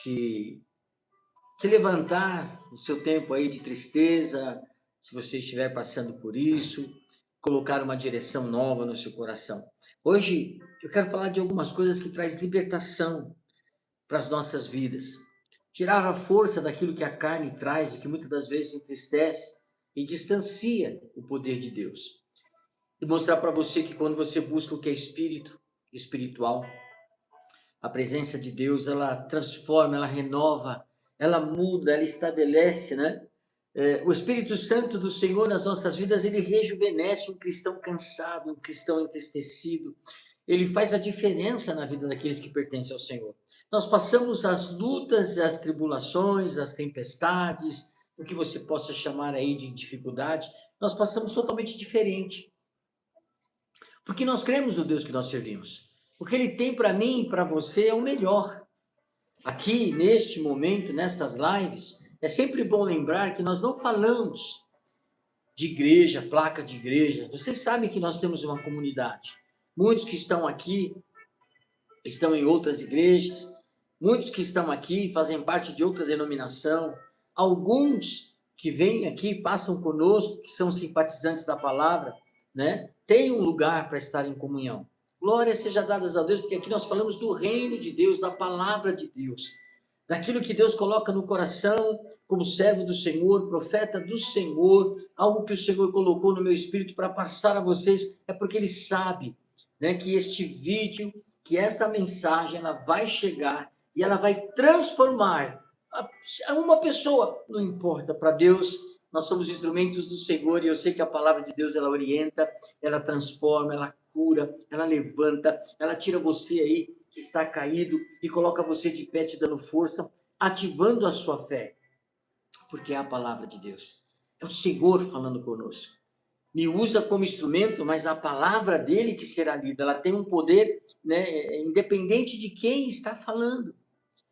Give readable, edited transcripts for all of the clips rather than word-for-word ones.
te, te levantar no seu tempo aí de tristeza, se você estiver passando por isso, colocar uma direção nova no seu coração. Hoje eu quero falar de algumas coisas que traz libertação para as nossas vidas. Tirar a força daquilo que a carne traz e que muitas das vezes entristece e distancia o poder de Deus. E mostrar para você que quando você busca o que é espiritual, a presença de Deus, ela transforma, ela renova, ela muda, ela estabelece, né? O Espírito Santo do Senhor nas nossas vidas, ele rejuvenesce um cristão cansado, um cristão entristecido. Ele faz a diferença na vida daqueles que pertencem ao Senhor. Nós passamos as lutas, as tribulações, as tempestades, o que você possa chamar aí de dificuldade, nós passamos totalmente diferente. Porque nós cremos no Deus que nós servimos. O que ele tem para mim e para você é o melhor. Aqui, neste momento, nestas lives, é sempre bom lembrar que nós não falamos de igreja, placa de igreja. Vocês sabem que nós temos uma comunidade. Muitos que estão aqui estão em outras igrejas. Muitos que estão aqui fazem parte de outra denominação. Alguns que vêm aqui, passam conosco, que são simpatizantes da palavra, né? Tem um lugar para estar em comunhão. Glória seja dadas a Deus, porque aqui nós falamos do reino de Deus, da palavra de Deus, daquilo que Deus coloca no coração, como servo do Senhor, profeta do Senhor, algo que o Senhor colocou no meu espírito para passar a vocês, é porque Ele sabe, né, que este vídeo, que esta mensagem, ela vai chegar e ela vai transformar uma pessoa, não importa, para Deus, nós somos instrumentos do Senhor e eu sei que a palavra de Deus, ela orienta, ela transforma, ela cura, ela levanta, ela tira você aí que está caído e coloca você de pé, te dando força, ativando a sua fé, porque é a palavra de Deus, é o Senhor falando conosco. Me usa como instrumento, mas a palavra dele que será lida, ela tem um poder, né, independente de quem está falando.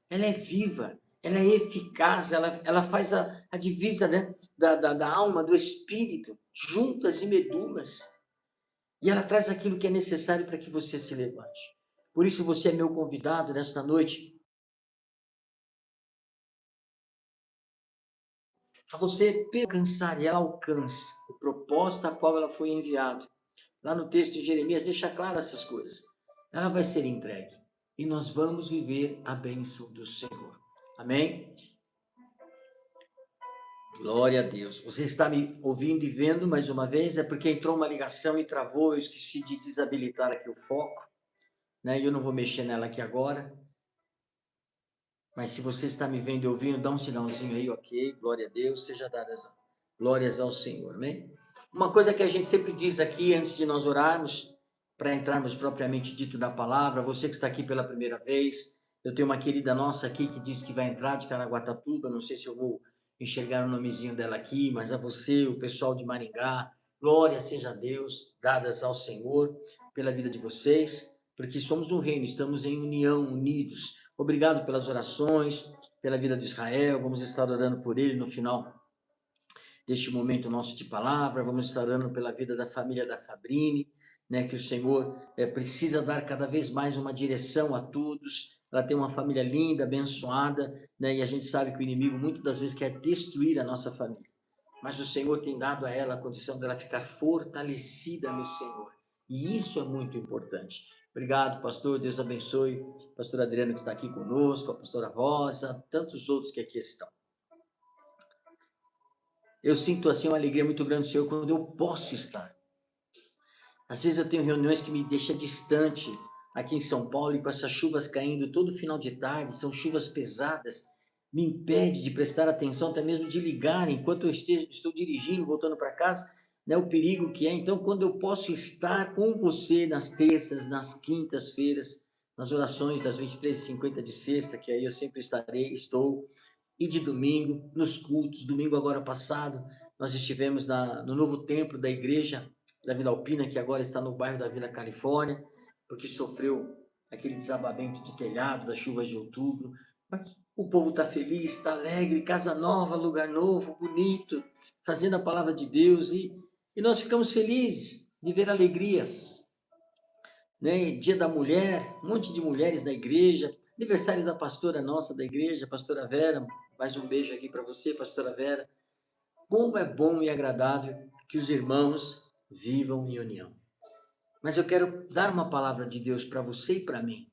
Ela é viva, ela é eficaz, ela faz a divisa, né, da alma, do espírito, juntas e medulas. E ela traz aquilo que é necessário para que você se levante. Por isso você é meu convidado nesta noite, para você alcançar, e ela alcança o propósito a qual ela foi enviada. Lá no texto de Jeremias deixa claro essas coisas. Ela vai ser entregue e nós vamos viver a bênção do Senhor. Amém? Glória a Deus. Você está me ouvindo e vendo mais uma vez? É porque entrou uma ligação e travou. Eu esqueci de desabilitar aqui o foco, né? E eu não vou mexer nela aqui agora. Mas se você está me vendo e ouvindo, dá um sinalzinho aí, ok? Glória a Deus. Seja dadas glórias ao Senhor. Amém? Uma coisa que a gente sempre diz aqui antes de nós orarmos, para entrarmos propriamente dito da palavra, você que está aqui pela primeira vez, eu tenho uma querida nossa aqui que disse que vai entrar de Caraguatatuba, não sei se eu vou enxergar o nomezinho dela aqui, mas a você, o pessoal de Maringá, glória seja a Deus, dadas ao Senhor, pela vida de vocês, porque somos um reino, estamos em união, unidos. Obrigado pelas orações, pela vida de Israel, vamos estar orando por ele no final deste momento nosso de palavra, vamos estar orando pela vida da família da Fabrini, né, que o Senhor precisa dar cada vez mais uma direção a todos. Ela tem uma família linda, abençoada, né, e a gente sabe que o inimigo muitas das vezes quer destruir a nossa família, mas o Senhor tem dado a ela a condição dela ficar fortalecida no Senhor, e isso é muito importante. Obrigado, pastor, Deus abençoe, pastor Adriano que está aqui conosco, a pastora Rosa, tantos outros que aqui estão. Eu sinto assim uma alegria muito grande do Senhor quando eu posso estar. Às vezes eu tenho reuniões que me deixam distante aqui em São Paulo e com essas chuvas caindo todo final de tarde, são chuvas pesadas, me impede de prestar atenção, até mesmo de ligar enquanto eu estou dirigindo, voltando para casa, né, o perigo que é. Então, quando eu posso estar com você nas terças, nas quintas-feiras, nas orações das 23h50 de sexta, que aí eu sempre estou, e de domingo, nos cultos. Domingo agora passado, nós estivemos no novo templo da igreja da Vila Alpina, que agora está no bairro da Vila Califórnia, porque sofreu aquele desabamento de telhado das chuvas de outubro. Mas o povo está feliz, está alegre, casa nova, lugar novo, bonito, fazendo a palavra de Deus, e nós ficamos felizes de ver a alegria, né? Dia da mulher, um monte de mulheres da igreja, aniversário da pastora nossa da igreja, pastora Vera. Mais um beijo aqui para você, pastora Vera. Como é bom e agradável que os irmãos vivam em união. Mas eu quero dar uma palavra de Deus para você e para mim,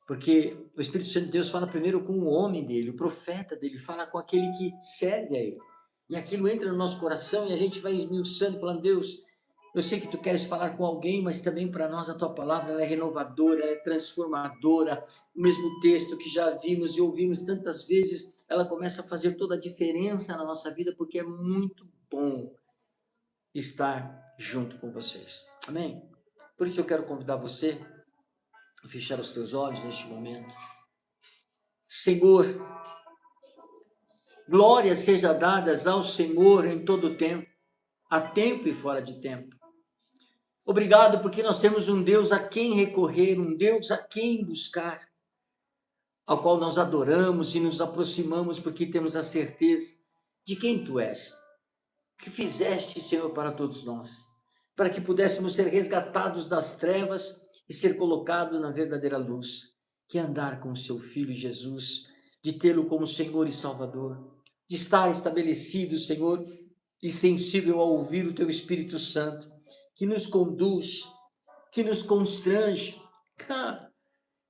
porque o Espírito Santo de Deus fala primeiro com o homem dele, o profeta dele, fala com aquele que serve a ele. E aquilo entra no nosso coração e a gente vai esmiuçando, falando: Deus, eu sei que tu queres falar com alguém, mas também para nós a tua palavra ela é renovadora, ela é transformadora. O mesmo texto que já vimos e ouvimos tantas vezes, ela começa a fazer toda a diferença na nossa vida, porque é muito bom estar junto com vocês. Amém? Por isso eu quero convidar você a fechar os teus olhos neste momento. Senhor, glórias sejam dadas ao Senhor em todo o tempo, a tempo e fora de tempo. Obrigado porque nós temos um Deus a quem recorrer, um Deus a quem buscar, ao qual nós adoramos e nos aproximamos porque temos a certeza de quem Tu és, que fizeste, Senhor, para todos nós, para que pudéssemos ser resgatados das trevas e ser colocados na verdadeira luz, que é andar com o Seu Filho Jesus, de tê-lo como Senhor e Salvador, de estar estabelecido, Senhor, e sensível a ouvir o Teu Espírito Santo, que nos conduz, que nos constrange.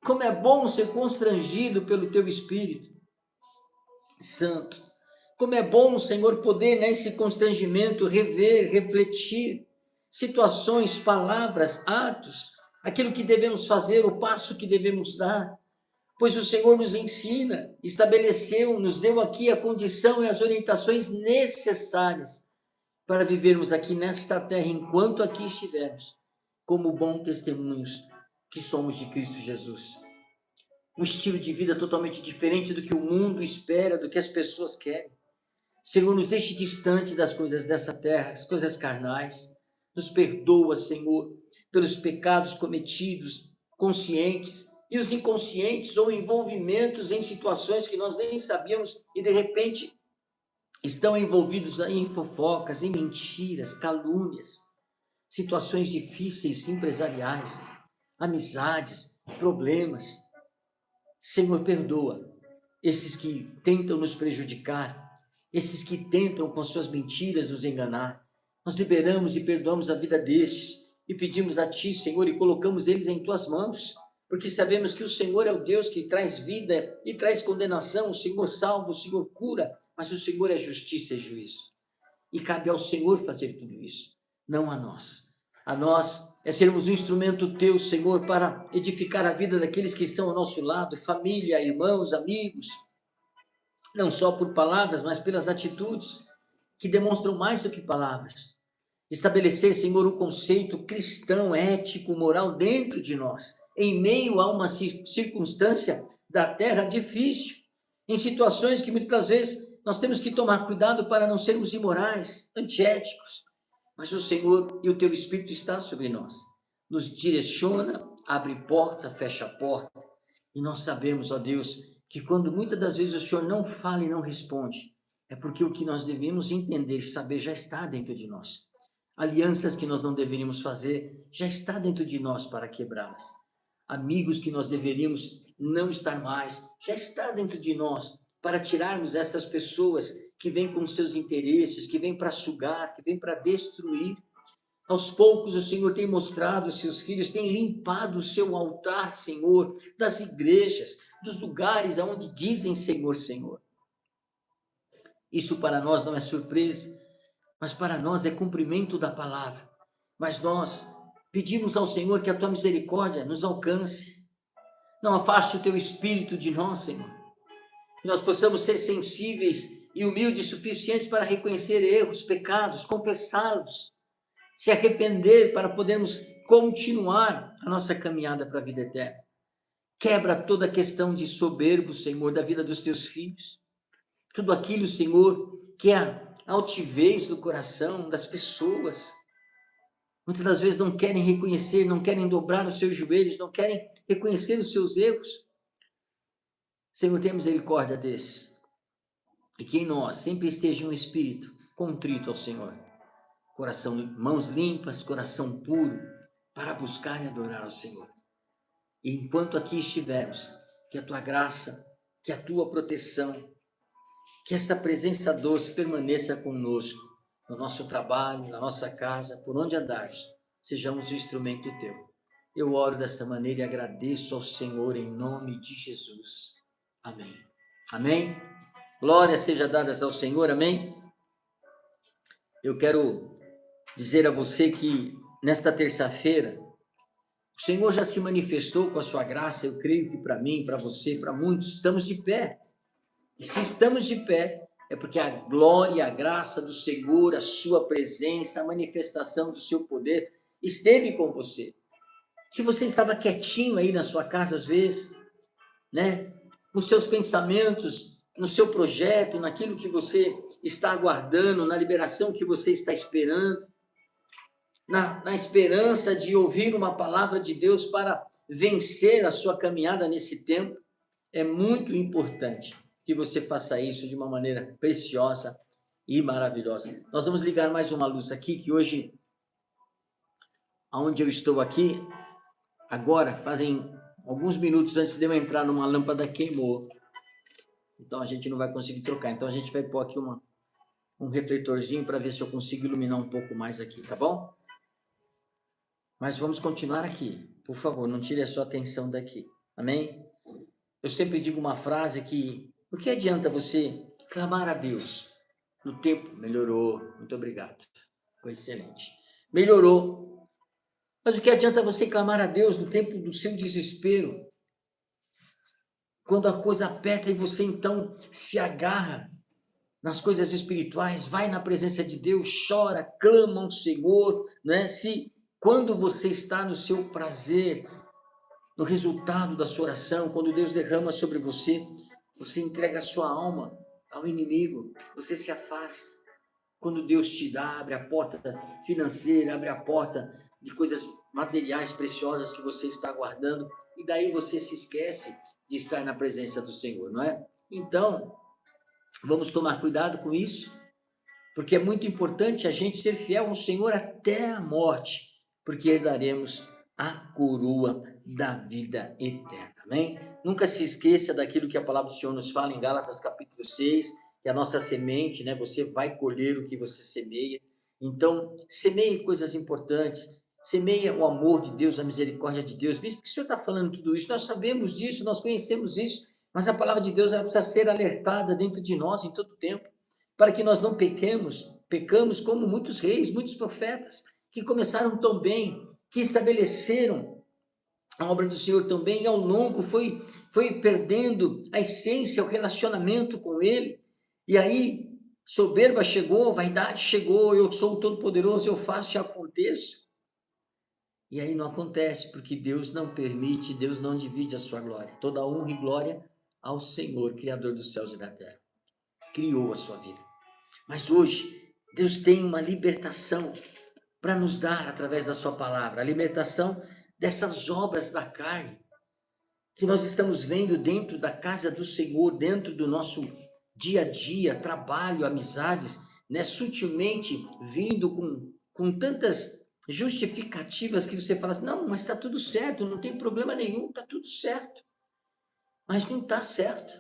Como é bom ser constrangido pelo Teu Espírito Santo. Como é bom, Senhor, poder nesse constrangimento rever, refletir situações, palavras, atos, aquilo que devemos fazer, o passo que devemos dar. Pois o Senhor nos ensina, estabeleceu, nos deu aqui a condição e as orientações necessárias para vivermos aqui nesta terra, enquanto aqui estivermos, como bons testemunhos que somos de Cristo Jesus. Um estilo de vida totalmente diferente do que o mundo espera, do que as pessoas querem. Senhor, nos deixe distante das coisas dessa terra, as coisas carnais. Nos perdoa, Senhor, pelos pecados cometidos, conscientes e os inconscientes ou envolvimentos em situações que nós nem sabíamos e de repente estão envolvidos em fofocas, em mentiras, calúnias, situações difíceis empresariais, amizades, problemas. Senhor, perdoa esses que tentam nos prejudicar, esses que tentam com suas mentiras nos enganar. Nós liberamos e perdoamos a vida destes e pedimos a Ti, Senhor, e colocamos eles em Tuas mãos, porque sabemos que o Senhor é o Deus que traz vida e traz condenação. O Senhor salva, o Senhor cura, mas o Senhor é justiça e juízo. E cabe ao Senhor fazer tudo isso, não a nós. A nós é sermos um instrumento Teu, Senhor, para edificar a vida daqueles que estão ao nosso lado, família, irmãos, amigos, não só por palavras, mas pelas atitudes que demonstram mais do que palavras. Estabelecer, Senhor, um conceito cristão, ético, moral dentro de nós, em meio a uma circunstância da terra difícil, em situações que muitas vezes nós temos que tomar cuidado para não sermos imorais, antiéticos, mas o Senhor e o Teu Espírito está sobre nós, nos direciona, abre porta, fecha porta, e nós sabemos, ó Deus, que quando muitas das vezes o Senhor não fala e não responde, é porque o que nós devemos entender e saber já está dentro de nós. Alianças que nós não deveríamos fazer já está dentro de nós para quebrá-las. Amigos que nós deveríamos não estar mais já está dentro de nós para tirarmos essas pessoas que vêm com seus interesses, que vêm para sugar, que vêm para destruir. Aos poucos o Senhor tem mostrado os seus filhos, tem limpado o seu altar, Senhor, das igrejas, dos lugares aonde dizem Senhor, Senhor. Isso para nós não é surpresa, mas para nós é cumprimento da palavra. Mas nós pedimos ao Senhor que a Tua misericórdia nos alcance. Não afaste o Teu Espírito de nós, Senhor. Que nós possamos ser sensíveis e humildes suficientes para reconhecer erros, pecados, confessá-los, se arrepender para podermos continuar a nossa caminhada para a vida eterna. Quebra toda a questão de soberbo, Senhor, da vida dos Teus filhos. Tudo aquilo, Senhor, que é a altivez do coração das pessoas. Muitas das vezes não querem reconhecer, não querem dobrar os seus joelhos, não querem reconhecer os seus erros. Senhor, tenha misericórdia desses. E que em nós sempre esteja um espírito contrito ao Senhor. Coração, mãos limpas, coração puro, para buscar e adorar ao Senhor. E enquanto aqui estivermos, que a tua graça, que a tua proteção, que esta presença doce permaneça conosco, no nosso trabalho, na nossa casa, por onde andarmos, sejamos o instrumento teu. Eu oro desta maneira e agradeço ao Senhor em nome de Jesus. Amém. Amém. Glória seja dada ao Senhor. Amém. Eu quero dizer a você que nesta terça-feira, o Senhor já se manifestou com a sua graça. Eu creio que para mim, para você, para muitos, estamos de pé. E se estamos de pé, é porque a glória, a graça do Senhor, a sua presença, a manifestação do seu poder esteve com você. Se você estava quietinho aí na sua casa às vezes, né, nos seus pensamentos, no seu projeto, naquilo que você está aguardando, na liberação que você está esperando, na esperança de ouvir uma palavra de Deus para vencer a sua caminhada nesse tempo, é muito importante que você faça isso de uma maneira preciosa e maravilhosa. Nós vamos ligar mais uma luz aqui, que hoje, onde eu estou aqui, agora, fazem alguns minutos antes de eu entrar numa lâmpada queimou. Então a gente não vai conseguir trocar. Então a gente vai pôr aqui um refletorzinho para ver se eu consigo iluminar um pouco mais aqui, tá bom? Mas vamos continuar aqui. Por favor, não tire a sua atenção daqui. Amém? Eu sempre digo uma frase que: o que adianta você clamar a Deus no tempo? Melhorou, muito obrigado. Ficou excelente. Melhorou. Mas o que adianta você clamar a Deus no tempo do seu desespero? Quando a coisa aperta e você então se agarra nas coisas espirituais, vai na presença de Deus, chora, clama ao Senhor, né? Quando você está no seu prazer, no resultado da sua oração, quando Deus derrama sobre você, você entrega a sua alma ao inimigo, você se afasta. Quando Deus te dá, abre a porta financeira, abre a porta de coisas materiais preciosas que você está guardando, e daí você se esquece de estar na presença do Senhor, não é? Então, vamos tomar cuidado com isso, porque é muito importante a gente ser fiel ao Senhor até a morte, porque herdaremos a coroa da vida eterna, amém? Nunca se esqueça daquilo que a palavra do Senhor nos fala em Gálatas capítulo 6, que a nossa semente, né, você vai colher o que você semeia. Então, semeie coisas importantes, semeia o amor de Deus, a misericórdia de Deus. Mesmo que o Senhor está falando tudo isso, nós sabemos disso, nós conhecemos isso, mas a palavra de Deus ela precisa ser alertada dentro de nós em todo tempo, para que nós não pecamos como muitos reis, muitos profetas, que começaram tão bem, que estabeleceram a obra do Senhor tão bem, e ao longo foi perdendo a essência, o relacionamento com Ele, e aí soberba chegou, vaidade chegou, eu sou o Todo-Poderoso, eu faço e aconteço, e aí não acontece, porque Deus não permite, Deus não divide a sua glória, toda honra e glória ao Senhor, Criador dos céus e da terra, criou a sua vida. Mas hoje, Deus tem uma libertação para nos dar através da sua palavra, a libertação dessas obras da carne, que nós estamos vendo dentro da casa do Senhor, dentro do nosso dia a dia, trabalho, amizades, né, sutilmente vindo com tantas justificativas que você fala assim, não, mas está tudo certo, não tem problema nenhum, está tudo certo. Mas não está certo.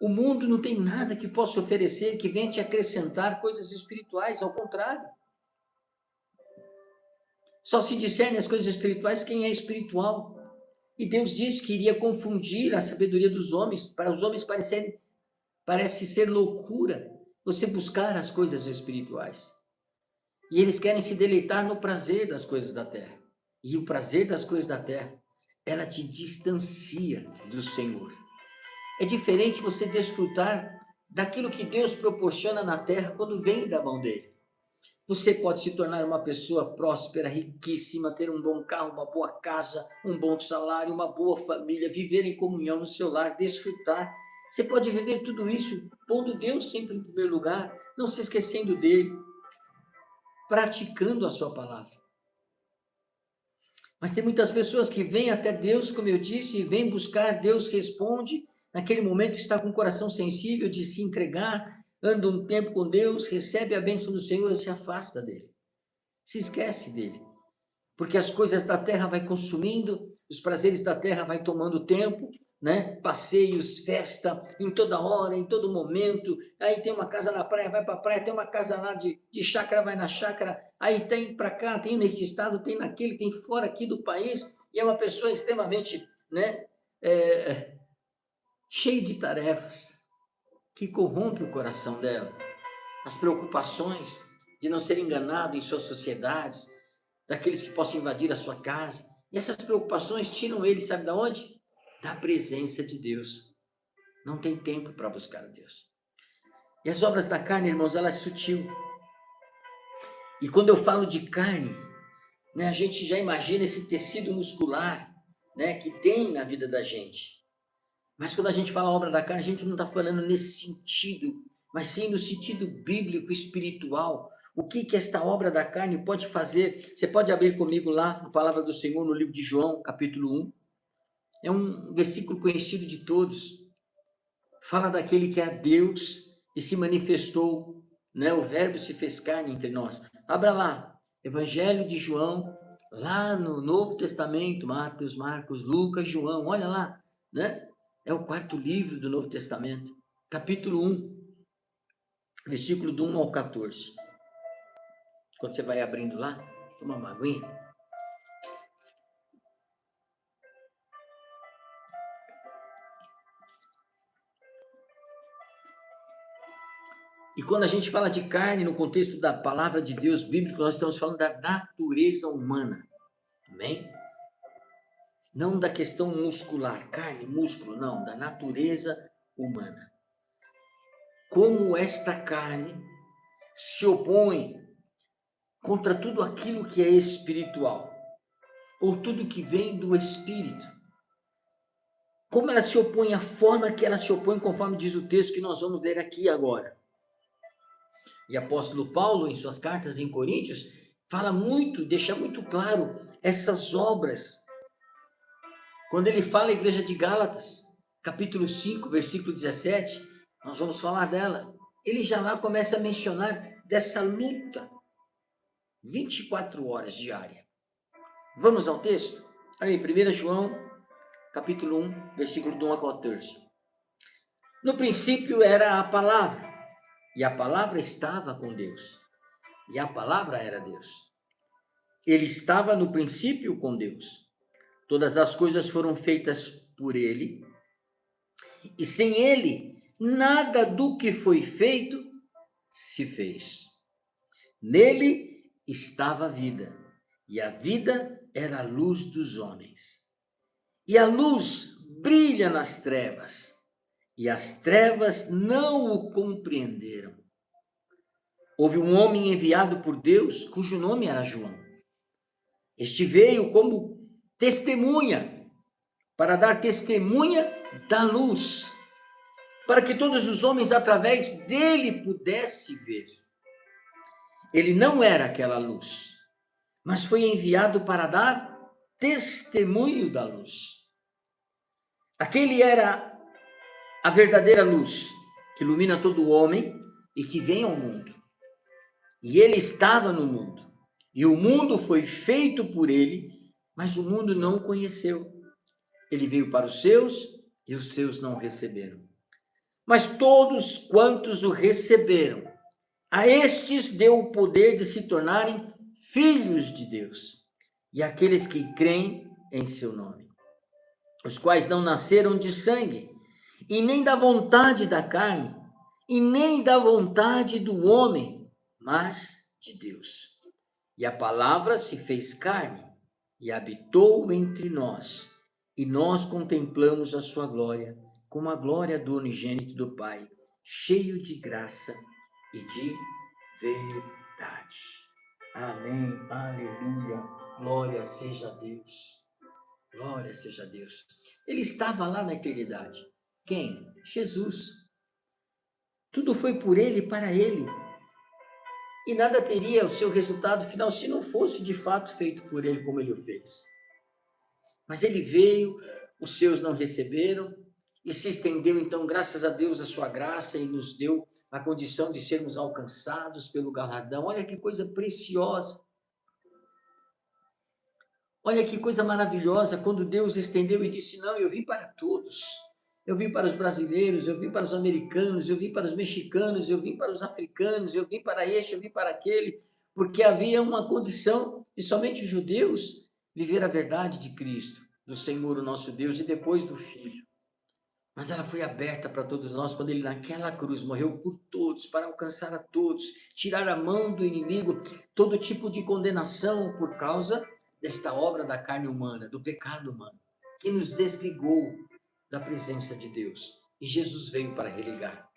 O mundo não tem nada que possa oferecer que venha te acrescentar coisas espirituais, ao contrário. Só se discerne as coisas espirituais quem é espiritual. E Deus disse que iria confundir a sabedoria dos homens, para os homens parece ser loucura você buscar as coisas espirituais. E eles querem se deleitar no prazer das coisas da terra. E o prazer das coisas da terra, ela te distancia do Senhor. É diferente você desfrutar daquilo que Deus proporciona na terra quando vem da mão dele. Você pode se tornar uma pessoa próspera, riquíssima, ter um bom carro, uma boa casa, um bom salário, uma boa família, viver em comunhão no seu lar, desfrutar. Você pode viver tudo isso pondo Deus sempre em primeiro lugar, não se esquecendo dele, praticando a sua palavra. Mas tem muitas pessoas que vêm até Deus, como eu disse, vêm buscar, Deus responde, naquele momento está com o coração sensível de se entregar, anda um tempo com Deus, recebe a bênção do Senhor e se afasta dele. Se esquece dele. Porque as coisas da terra vai consumindo, os prazeres da terra vai tomando tempo, né? Passeios, festa, em toda hora, em todo momento. Aí tem uma casa na praia, vai para a praia, tem uma casa lá de chácara, vai na chácara. Aí tem para cá, tem nesse estado, tem naquele, tem fora aqui do país. E é uma pessoa extremamente, né? Cheio de tarefas, que corrompe o coração dela. As preocupações de não ser enganado em suas sociedades, daqueles que possam invadir a sua casa. E essas preocupações tiram ele, sabe de onde? Da presença de Deus. Não tem tempo para buscar a Deus. E as obras da carne, irmãos, ela é sutil. E quando eu falo de carne, né, a gente já imagina esse tecido muscular, né, que tem na vida da gente. Mas quando a gente fala obra da carne, a gente não está falando nesse sentido, mas sim no sentido bíblico, espiritual. O que esta obra da carne pode fazer? Você pode abrir comigo lá a palavra do Senhor no livro de João, capítulo 1. É um versículo conhecido de todos. Fala daquele que é Deus e se manifestou, né? O verbo se fez carne entre nós. Abra lá, Evangelho de João, lá no Novo Testamento, Mateus, Marcos, Lucas, João, olha lá, né? É o quarto livro do Novo Testamento, capítulo 1, versículo do 1 ao 14. Quando você vai abrindo lá, toma uma aguinha. E quando a gente fala de carne no contexto da palavra de Deus bíblico, nós estamos falando da natureza humana. Amém? Não da questão muscular, carne, músculo, não, da natureza humana. Como esta carne se opõe contra tudo aquilo que é espiritual, ou tudo que vem do Espírito. Como ela se opõe, a forma que ela se opõe, conforme diz o texto que nós vamos ler aqui agora. E apóstolo Paulo, em suas cartas em Coríntios, fala muito, deixa muito claro essas obras. Quando ele fala à igreja de Gálatas, capítulo 5, versículo 17, nós vamos falar dela. Ele já lá começa a mencionar dessa luta, 24 horas diária. Vamos ao texto? Olha aí, 1 João, capítulo 1, versículo do 1 a 14. No princípio era a palavra, e a palavra estava com Deus, e a palavra era Deus. Ele estava no princípio com Deus. Todas as coisas foram feitas por ele, e sem ele, nada do que foi feito se fez. Nele estava a vida, e a vida era a luz dos homens. E a luz brilha nas trevas, e as trevas não o compreenderam. Houve um homem enviado por Deus, cujo nome era João. Este veio como testemunha, para dar testemunha da luz, para que todos os homens através dele pudessem ver. Ele não era aquela luz, mas foi enviado para dar testemunho da luz. Aquele era a verdadeira luz, que ilumina todo homem e que vem ao mundo. E ele estava no mundo, e o mundo foi feito por ele, mas o mundo não o conheceu. Ele veio para os seus, e os seus não o receberam. Mas todos quantos o receberam, a estes deu o poder de se tornarem filhos de Deus, e aqueles que creem em seu nome, os quais não nasceram de sangue, e nem da vontade da carne, e nem da vontade do homem, mas de Deus. E a palavra se fez carne, e habitou entre nós, e nós contemplamos a sua glória, como a glória do unigênito do Pai, cheio de graça e de verdade. Amém, aleluia, glória seja a Deus, glória seja a Deus. Ele estava lá na eternidade. Quem? Jesus. Tudo foi por ele e para ele. E nada teria o seu resultado final se não fosse de fato feito por ele como ele o fez. Mas ele veio, os seus não receberam, e se estendeu então, graças a Deus, a sua graça, e nos deu a condição de sermos alcançados pelo galardão. Olha que coisa preciosa. Olha que coisa maravilhosa quando Deus estendeu e disse: não, eu vim para todos. Eu vim para os brasileiros, eu vim para os americanos, eu vim para os mexicanos, eu vim para os africanos, eu vim para este, eu vim para aquele, porque havia uma condição de somente os judeus viver a verdade de Cristo, do Senhor, o nosso Deus, e depois do Filho. Mas ela foi aberta para todos nós quando ele naquela cruz morreu por todos, para alcançar a todos, tirar a mão do inimigo, todo tipo de condenação por causa desta obra da carne humana, do pecado humano, que nos desligou da presença de Deus. E Jesus veio para religar.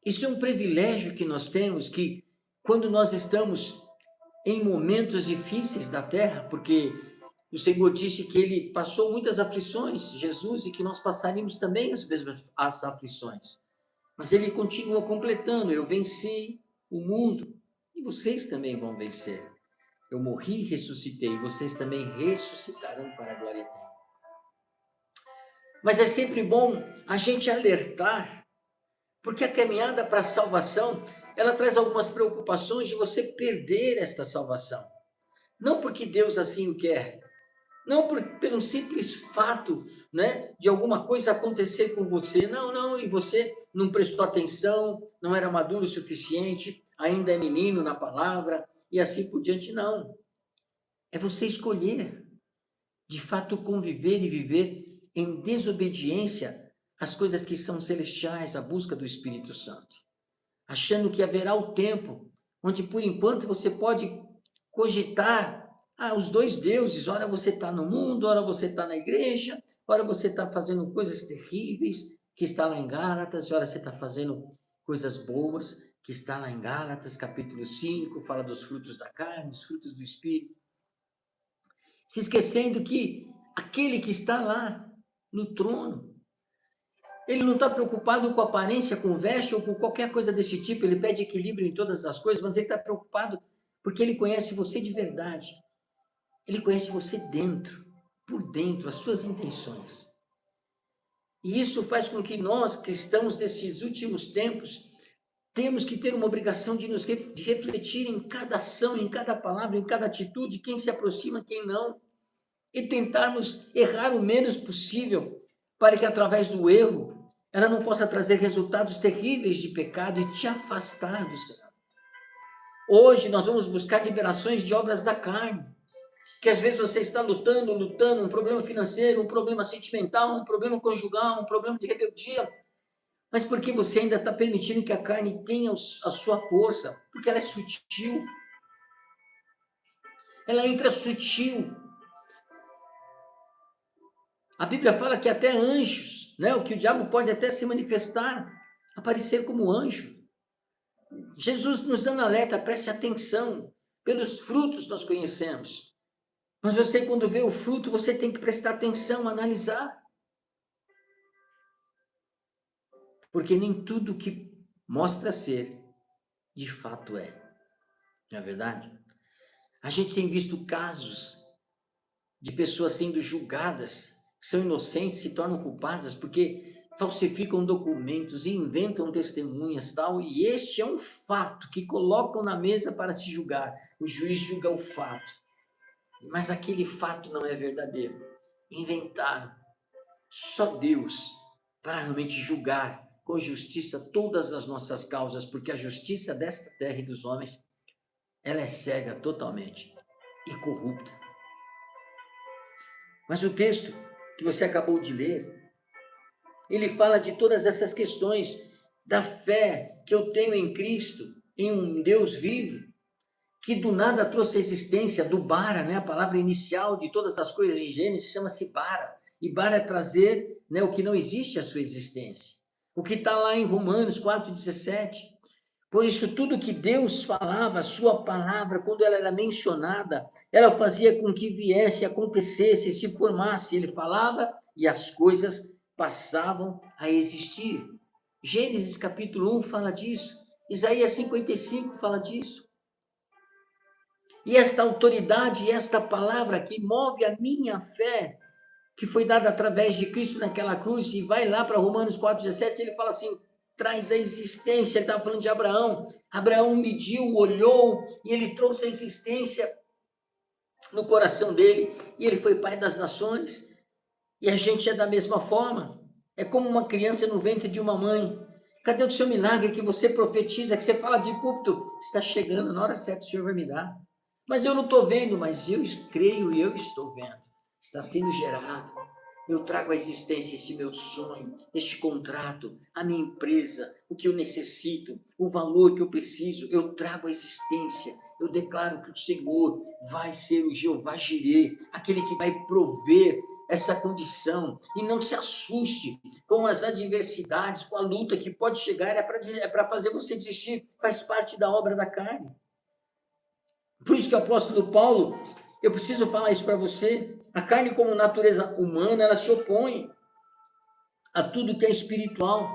Isso é um privilégio que nós temos, que quando nós estamos em momentos difíceis da terra, porque o Senhor disse que ele passou muitas aflições, Jesus, e que nós passaríamos também as mesmas as aflições. Mas ele continua completando: eu venci o mundo e vocês também vão vencer. Eu morri e ressuscitei, e vocês também ressuscitarão para a glória eterna. Mas é sempre bom a gente alertar, porque a caminhada para a salvação, ela traz algumas preocupações de você perder esta salvação. Não porque Deus assim o quer, não pelo simples fato, né, de alguma coisa acontecer com você. Não, e você não prestou atenção, não era maduro o suficiente, ainda é menino na palavra, e assim por diante. Não. É você escolher, de fato, conviver e viver em desobediência às coisas que são celestiais, à busca do Espírito Santo. Achando que haverá o tempo onde, por enquanto, você pode cogitar os dois deuses. Ora você está no mundo, ora você está na igreja, ora você está fazendo coisas terríveis, que está lá em Gálatas, ora você está fazendo coisas boas, que está lá em Gálatas, capítulo 5, fala dos frutos da carne, os frutos do Espírito. Se esquecendo que aquele que está lá no trono, ele não está preocupado com aparência, com veste ou com qualquer coisa desse tipo. Ele pede equilíbrio em todas as coisas, mas ele está preocupado porque ele conhece você de verdade. Ele conhece você dentro, por dentro, as suas intenções. E isso faz com que nós, cristãos desses últimos tempos, temos que ter uma obrigação de refletir em cada ação, em cada palavra, em cada atitude, quem se aproxima, quem não, e tentarmos errar o menos possível, para que através do erro ela não possa trazer resultados terríveis de pecado e te afastar do Senhor. Hoje nós vamos buscar liberações de obras da carne, que às vezes você está lutando, um problema financeiro, um problema sentimental, um problema conjugal, um problema de rebeldia, mas porque você ainda está permitindo que a carne tenha a sua força, porque ela é sutil, ela entra sutil. A Bíblia fala que até anjos, né, o que o diabo pode até se manifestar, aparecer como anjo. Jesus nos dando alerta: preste atenção, pelos frutos nós conhecemos. Mas você, quando vê o fruto, você tem que prestar atenção, analisar. Porque nem tudo que mostra ser, de fato é. Não é verdade? A gente tem visto casos de pessoas sendo julgadas, que são inocentes, se tornam culpadas, porque falsificam documentos e inventam testemunhas, tal, e este é um fato que colocam na mesa para se julgar. O juiz julga o fato, mas aquele fato não é verdadeiro. Inventaram. Só Deus para realmente julgar com justiça todas as nossas causas, porque a justiça desta terra e dos homens, ela é cega totalmente e corrupta. Mas o texto que você acabou de ler, ele fala de todas essas questões da fé que eu tenho em Cristo, em um Deus vivo, que do nada trouxe a existência do bara, né? A palavra inicial de todas as coisas em Gênesis chama-se bara. E bara é trazer, né, o que não existe à sua existência. O que está lá em Romanos 4,17. Por isso, tudo que Deus falava, a sua palavra, quando ela era mencionada, ela fazia com que viesse, acontecesse, se formasse. Ele falava e as coisas passavam a existir. Gênesis capítulo 1 fala disso. Isaías 55 fala disso. E esta autoridade, esta palavra que move a minha fé, que foi dada através de Cristo naquela cruz, e vai lá para Romanos 4,17, ele fala assim, traz a existência. Ele estava falando de Abraão. Abraão mediu, olhou, e ele trouxe a existência no coração dele, e ele foi pai das nações, e a gente é da mesma forma. É como uma criança no ventre de uma mãe. Cadê o seu milagre que você profetiza, que você fala de púlpito? Está chegando, na hora certa o Senhor vai me dar. Mas eu não estou vendo, mas eu creio e eu estou vendo. Está sendo gerado. Eu trago à existência este meu sonho, este contrato, a minha empresa, o que eu necessito, o valor que eu preciso, eu trago à existência. Eu declaro que o Senhor vai ser o Jeová Jireh, aquele que vai prover essa condição. E não se assuste com as adversidades, com a luta que pode chegar, é para fazer você desistir, faz parte da obra da carne. Por isso que o apóstolo Paulo, eu preciso falar isso para você, a carne como natureza humana, ela se opõe a tudo que é espiritual.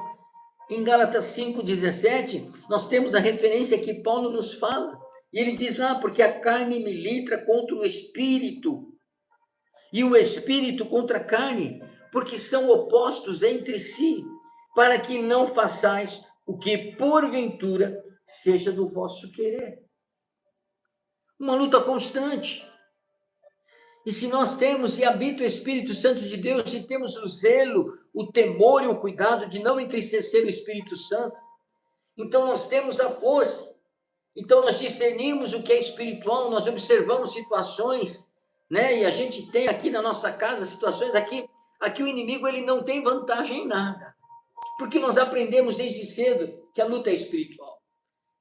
Em Gálatas 5,17, nós temos a referência que Paulo nos fala, e ele diz lá, porque a carne milita contra o espírito, e o espírito contra a carne, porque são opostos entre si, para que não façais o que porventura seja do vosso querer. Uma luta constante. E se nós temos e habita o Espírito Santo de Deus, e temos o zelo, o temor e o cuidado de não entristecer o Espírito Santo, então nós temos a força. Então nós discernimos o que é espiritual, nós observamos situações, né? E a gente tem aqui na nossa casa situações aqui o inimigo ele não tem vantagem em nada. Porque nós aprendemos desde cedo que a luta é espiritual.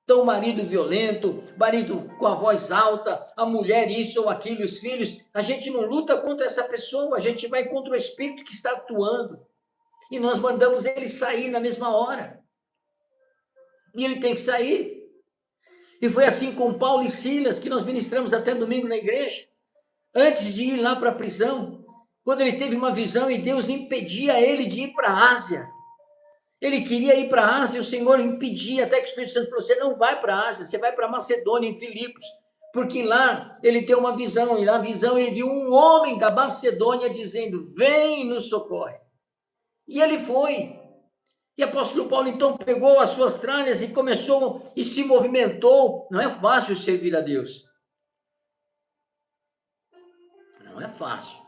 Então, o marido violento, marido com a voz alta, a mulher isso ou aquilo, os filhos, a gente não luta contra essa pessoa, a gente vai contra o espírito que está atuando. E nós mandamos ele sair na mesma hora. E ele tem que sair. E foi assim com Paulo e Silas, que nós ministramos até domingo na igreja. Antes de ir lá para a prisão, quando ele teve uma visão e Deus impedia ele de ir para a Ásia. Ele queria ir para a Ásia e o Senhor impedia, até que o Espírito Santo falou, você não vai para a Ásia, você vai para Macedônia, em Filipos, porque lá ele tem uma visão, e na visão ele viu um homem da Macedônia dizendo, vem e nos socorre. E ele foi. E o apóstolo Paulo então pegou as suas tralhas e começou e se movimentou. Não é fácil servir a Deus. Não é fácil.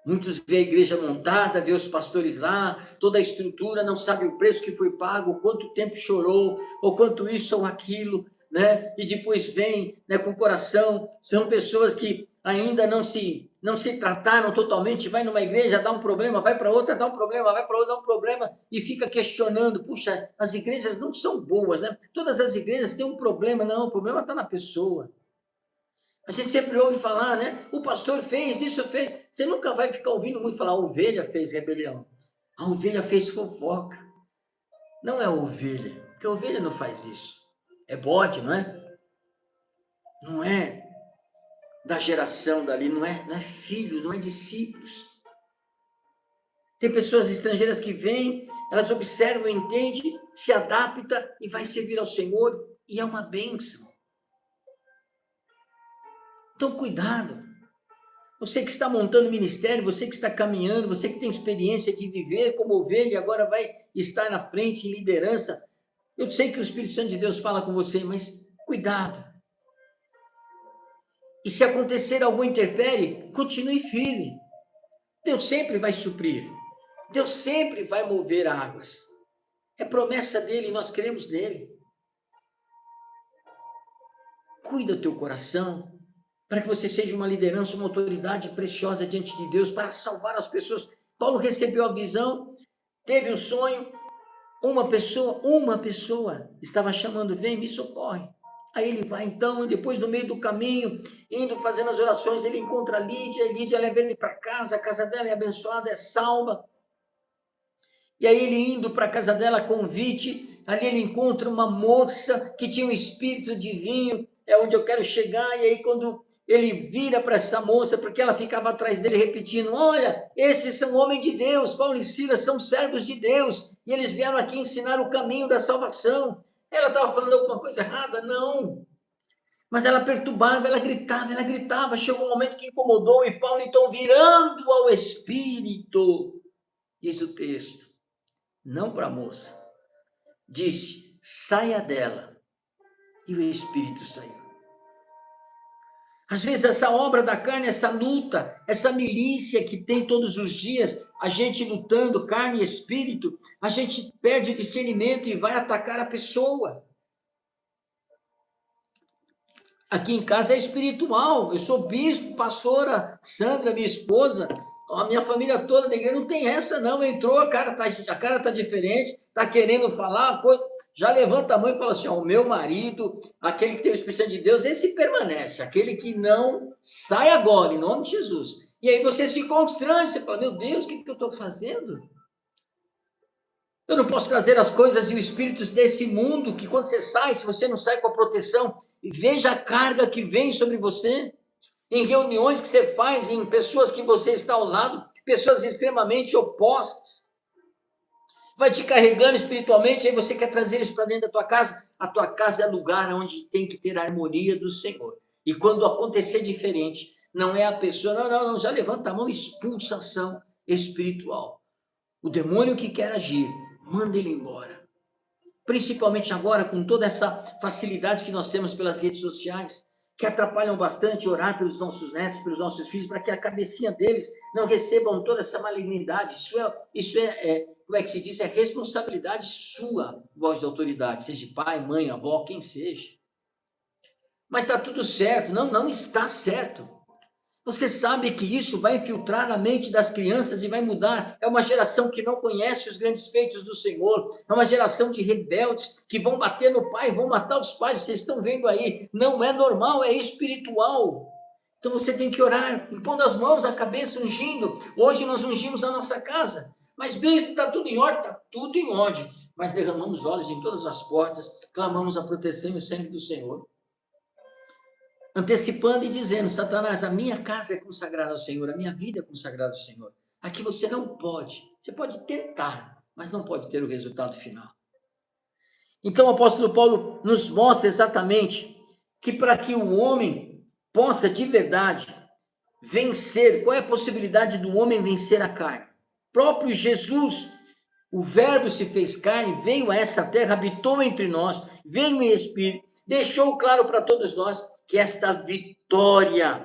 Muitos vê a igreja montada, vê os pastores lá, toda a estrutura, não sabe o preço que foi pago, quanto tempo chorou, ou quanto isso ou aquilo, né? E depois vem, né, com o coração. São pessoas que ainda não se trataram totalmente, vai numa igreja, dá um problema, vai para outra, dá um problema, vai para outra, dá um problema, e fica questionando, puxa, as igrejas não são boas, né? Todas as igrejas têm um problema, não, o problema está na pessoa. A gente sempre ouve falar, né? O pastor fez, isso fez. Você nunca vai ficar ouvindo muito falar, a ovelha fez rebelião. A ovelha fez fofoca. Não é a ovelha, porque a ovelha não faz isso. É bode, não é? Não é da geração dali, não é filho, não é discípulos. Tem pessoas estrangeiras que vêm, elas observam, entendem, se adaptam e vai servir ao Senhor, e é uma bênção. Então, cuidado. Você que está montando ministério, você que está caminhando, você que tem experiência de viver como ovelha e agora vai estar na frente em liderança. Eu sei que o Espírito Santo de Deus fala com você, mas cuidado. E se acontecer algum intempérie, continue firme. Deus sempre vai suprir. Deus sempre vai mover águas. É promessa dele e nós cremos nele. Cuida do teu coração, para que você seja uma liderança, uma autoridade preciosa diante de Deus, para salvar as pessoas. Paulo recebeu a visão, teve um sonho, uma pessoa estava chamando, vem, me socorre. Aí ele vai então, e depois no meio do caminho, indo fazendo as orações, ele encontra a Lídia leva ele para casa, a casa dela é abençoada, é salva. E aí ele indo para a casa dela, convite, ali ele encontra uma moça que tinha um espírito divino, é onde eu quero chegar, e aí quando ele vira para essa moça, porque ela ficava atrás dele repetindo, olha, esses são homens de Deus, Paulo e Silas são servos de Deus, e eles vieram aqui ensinar o caminho da salvação. Ela estava falando alguma coisa errada? Não. Mas ela perturbava, ela gritava, chegou um momento que incomodou, e Paulo então virando ao Espírito, diz o texto, não para a moça, disse, saia dela, e o espírito saiu. Às vezes essa obra da carne, essa luta, essa milícia que tem todos os dias, a gente lutando carne e espírito, a gente perde o discernimento e vai atacar a pessoa. Aqui em casa é espiritual, eu sou bispo, pastora, Sandra, minha esposa, a minha família toda da igreja, não tem essa não, entrou, a cara tá diferente, tá querendo falar, coisa, já levanta a mão e fala assim, ó, o meu marido, aquele que tem o Espírito Santo de Deus, esse permanece, aquele que não, sai agora, em nome de Jesus. E aí você se constrange, você fala, meu Deus, o que eu estou fazendo? Eu não posso trazer as coisas e os espíritos desse mundo, que quando você sai, se você não sai com a proteção, veja a carga que vem sobre você, em reuniões que você faz, em pessoas que você está ao lado, pessoas extremamente opostas, vai te carregando espiritualmente, aí você quer trazer isso para dentro da tua casa, a tua casa é lugar onde tem que ter a harmonia do Senhor, e quando acontecer diferente, não é a pessoa, não, já levanta a mão, expulsação espiritual, o demônio que quer agir, manda ele embora, principalmente agora com toda essa facilidade que nós temos pelas redes sociais, que atrapalham bastante orar pelos nossos netos, pelos nossos filhos, para que a cabecinha deles não recebam toda essa malignidade. Como é que se diz? É responsabilidade sua, voz de autoridade, seja pai, mãe, avó, quem seja. Mas está tudo certo. Não está certo. Você sabe que isso vai infiltrar na mente das crianças e vai mudar. É uma geração que não conhece os grandes feitos do Senhor. É uma geração de rebeldes que vão bater no pai, vão matar os pais. Vocês estão vendo aí. Não é normal, é espiritual. Então você tem que orar, impondo as mãos na cabeça, ungindo. Hoje nós ungimos a nossa casa. Mas bem, está tudo em ordem? Está tudo em ordem. Mas derramamos olhos em todas as portas, clamamos a proteção e o sangue do Senhor. Antecipando e dizendo, Satanás, a minha casa é consagrada ao Senhor, a minha vida é consagrada ao Senhor. Aqui você não pode, você pode tentar, mas não pode ter o resultado final. Então o apóstolo Paulo nos mostra exatamente que para que o homem possa de verdade vencer, qual é a possibilidade do homem vencer a carne? Próprio Jesus, o verbo se fez carne, veio a essa terra, habitou entre nós, veio em espírito, deixou claro para todos nós que esta vitória,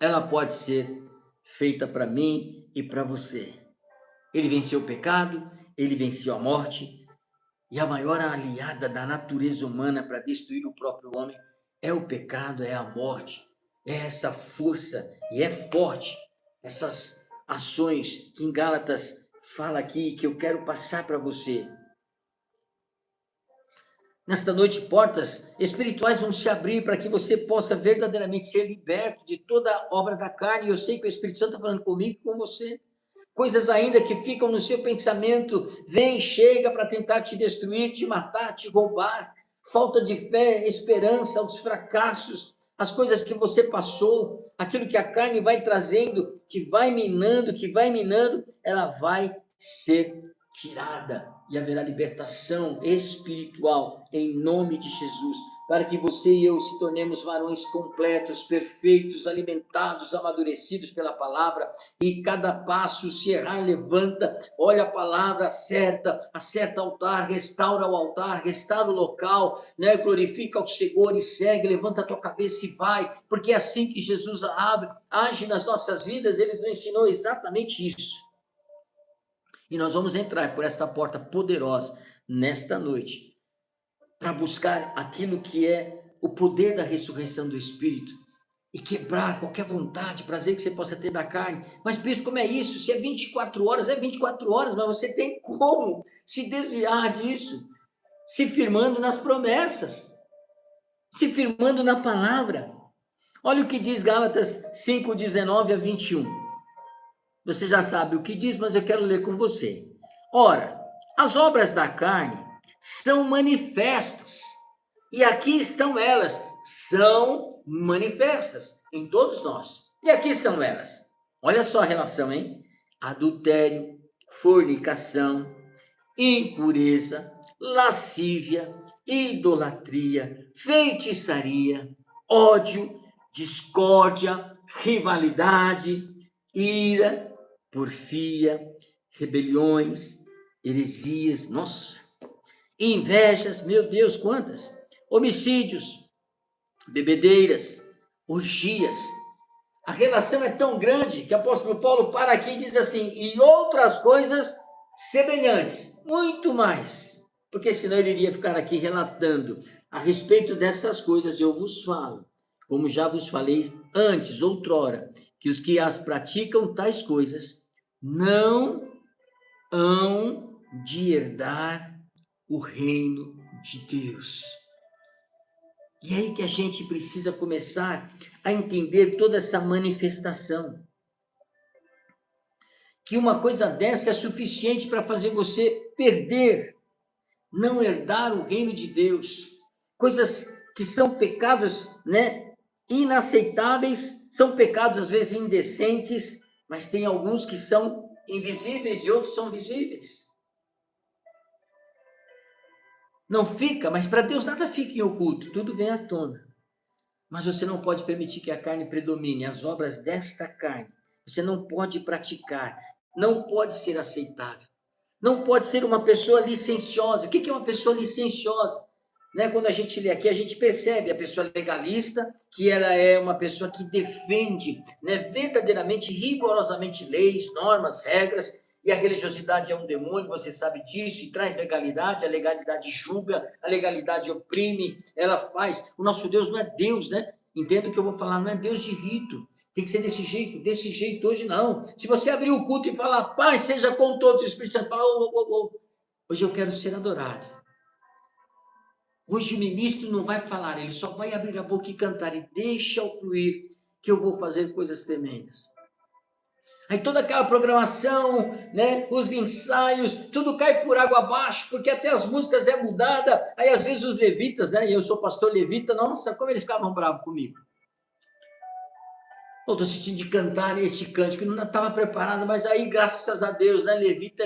ela pode ser feita para mim e para você. Ele venceu o pecado, ele venceu a morte, e a maior aliada da natureza humana para destruir o próprio homem é o pecado, é a morte, é essa força, e é forte, essas ações que em Gálatas fala aqui, que eu quero passar para você. Nesta noite, portas espirituais vão se abrir para que você possa verdadeiramente ser liberto de toda obra da carne. E eu sei que o Espírito Santo está falando comigo e com você. Coisas ainda que ficam no seu pensamento, vem, chega para tentar te destruir, te matar, te roubar. Falta de fé, esperança, os fracassos, as coisas que você passou, aquilo que a carne vai trazendo, que vai minando, ela vai ser tirada e haverá libertação espiritual em nome de Jesus, para que você e eu se tornemos varões completos, perfeitos, alimentados, amadurecidos pela palavra, e cada passo se errar, levanta, olha a palavra, acerta o altar, restaura o altar, restaura o local, né? Glorifica o Senhor e segue, levanta a tua cabeça e vai, porque é assim que Jesus age nas nossas vidas. Ele nos ensinou exatamente isso. E nós vamos entrar por esta porta poderosa nesta noite para buscar aquilo que é o poder da ressurreição do Espírito e quebrar qualquer vontade, prazer que você possa ter da carne. Mas, bispo, como é isso? Se é 24 horas, é 24 horas, mas você tem como se desviar disso? Se firmando nas promessas, se firmando na palavra. Olha o que diz Gálatas 5, 19 a 21. Você já sabe o que diz, mas eu quero ler com você. Ora, as obras da carne são manifestas, e aqui estão elas, são manifestas em todos nós. E aqui são elas. Olha só a relação, hein? Adultério, fornicação, impureza, lascívia, idolatria, feitiçaria, ódio, discórdia, rivalidade, ira, porfia, rebeliões, heresias, nossa, invejas, meu Deus, quantas, homicídios, bebedeiras, orgias. A relação é tão grande que o apóstolo Paulo para aqui e diz assim, e outras coisas semelhantes, muito mais, porque senão ele iria ficar aqui relatando a respeito dessas coisas. Eu vos falo, como já vos falei antes, outrora, que os que as praticam tais coisas não hão de herdar o reino de Deus. E é aí que a gente precisa começar a entender toda essa manifestação. Que uma coisa dessa é suficiente para fazer você perder, não herdar o reino de Deus. Coisas que são pecados, né, inaceitáveis, são pecados às vezes indecentes, mas tem alguns que são invisíveis e outros são visíveis. Não fica, mas para Deus nada fica em oculto, tudo vem à tona. Mas você não pode permitir que a carne predomine, as obras desta carne. Você não pode praticar, não pode ser aceitável. Não pode ser uma pessoa licenciosa. O que é uma pessoa licenciosa? Né? Quando a gente lê aqui, a gente percebe a pessoa legalista, que ela é uma pessoa que defende, né, verdadeiramente, rigorosamente leis, normas, regras, e a religiosidade é um demônio, você sabe disso, e traz legalidade, a legalidade julga, a legalidade oprime, ela faz. O nosso Deus não é Deus, né? Entenda o que eu vou falar, não é Deus de rito. Tem que ser desse jeito hoje não. Se você abrir o culto e falar, Pai, seja com todos, o Espírito Santo fala, hoje eu quero ser adorado. Hoje o ministro não vai falar, ele só vai abrir a boca e cantar, e deixa-o fluir, que eu vou fazer coisas tremendas. Aí toda aquela programação, né, os ensaios, tudo cai por água abaixo, porque até as músicas é mudada. Aí às vezes os levitas, né, eu sou pastor levita, nossa, como eles ficavam bravos comigo. Eu estou sentindo de cantar este cântico, não estava preparado, mas aí, graças a Deus, né? Levita,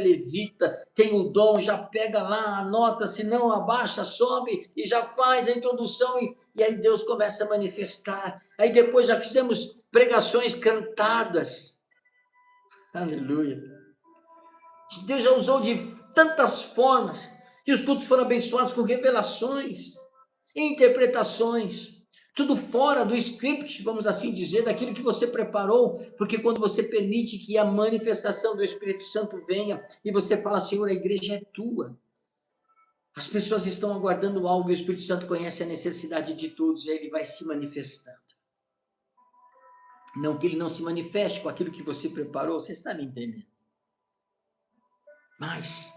tem o dom, já pega lá, anota, se não abaixa, sobe e já faz a introdução, e aí Deus começa a manifestar. Aí depois já fizemos pregações cantadas. Aleluia. Deus já usou de tantas formas, e os cultos foram abençoados com revelações, interpretações. Tudo fora do script, vamos assim dizer, daquilo que você preparou, porque quando você permite que a manifestação do Espírito Santo venha, e você fala, Senhor, a igreja é tua. As pessoas estão aguardando algo, e o Espírito Santo conhece a necessidade de todos, e aí ele vai se manifestando. Não que ele não se manifeste com aquilo que você preparou, você está me entendendo? Mas,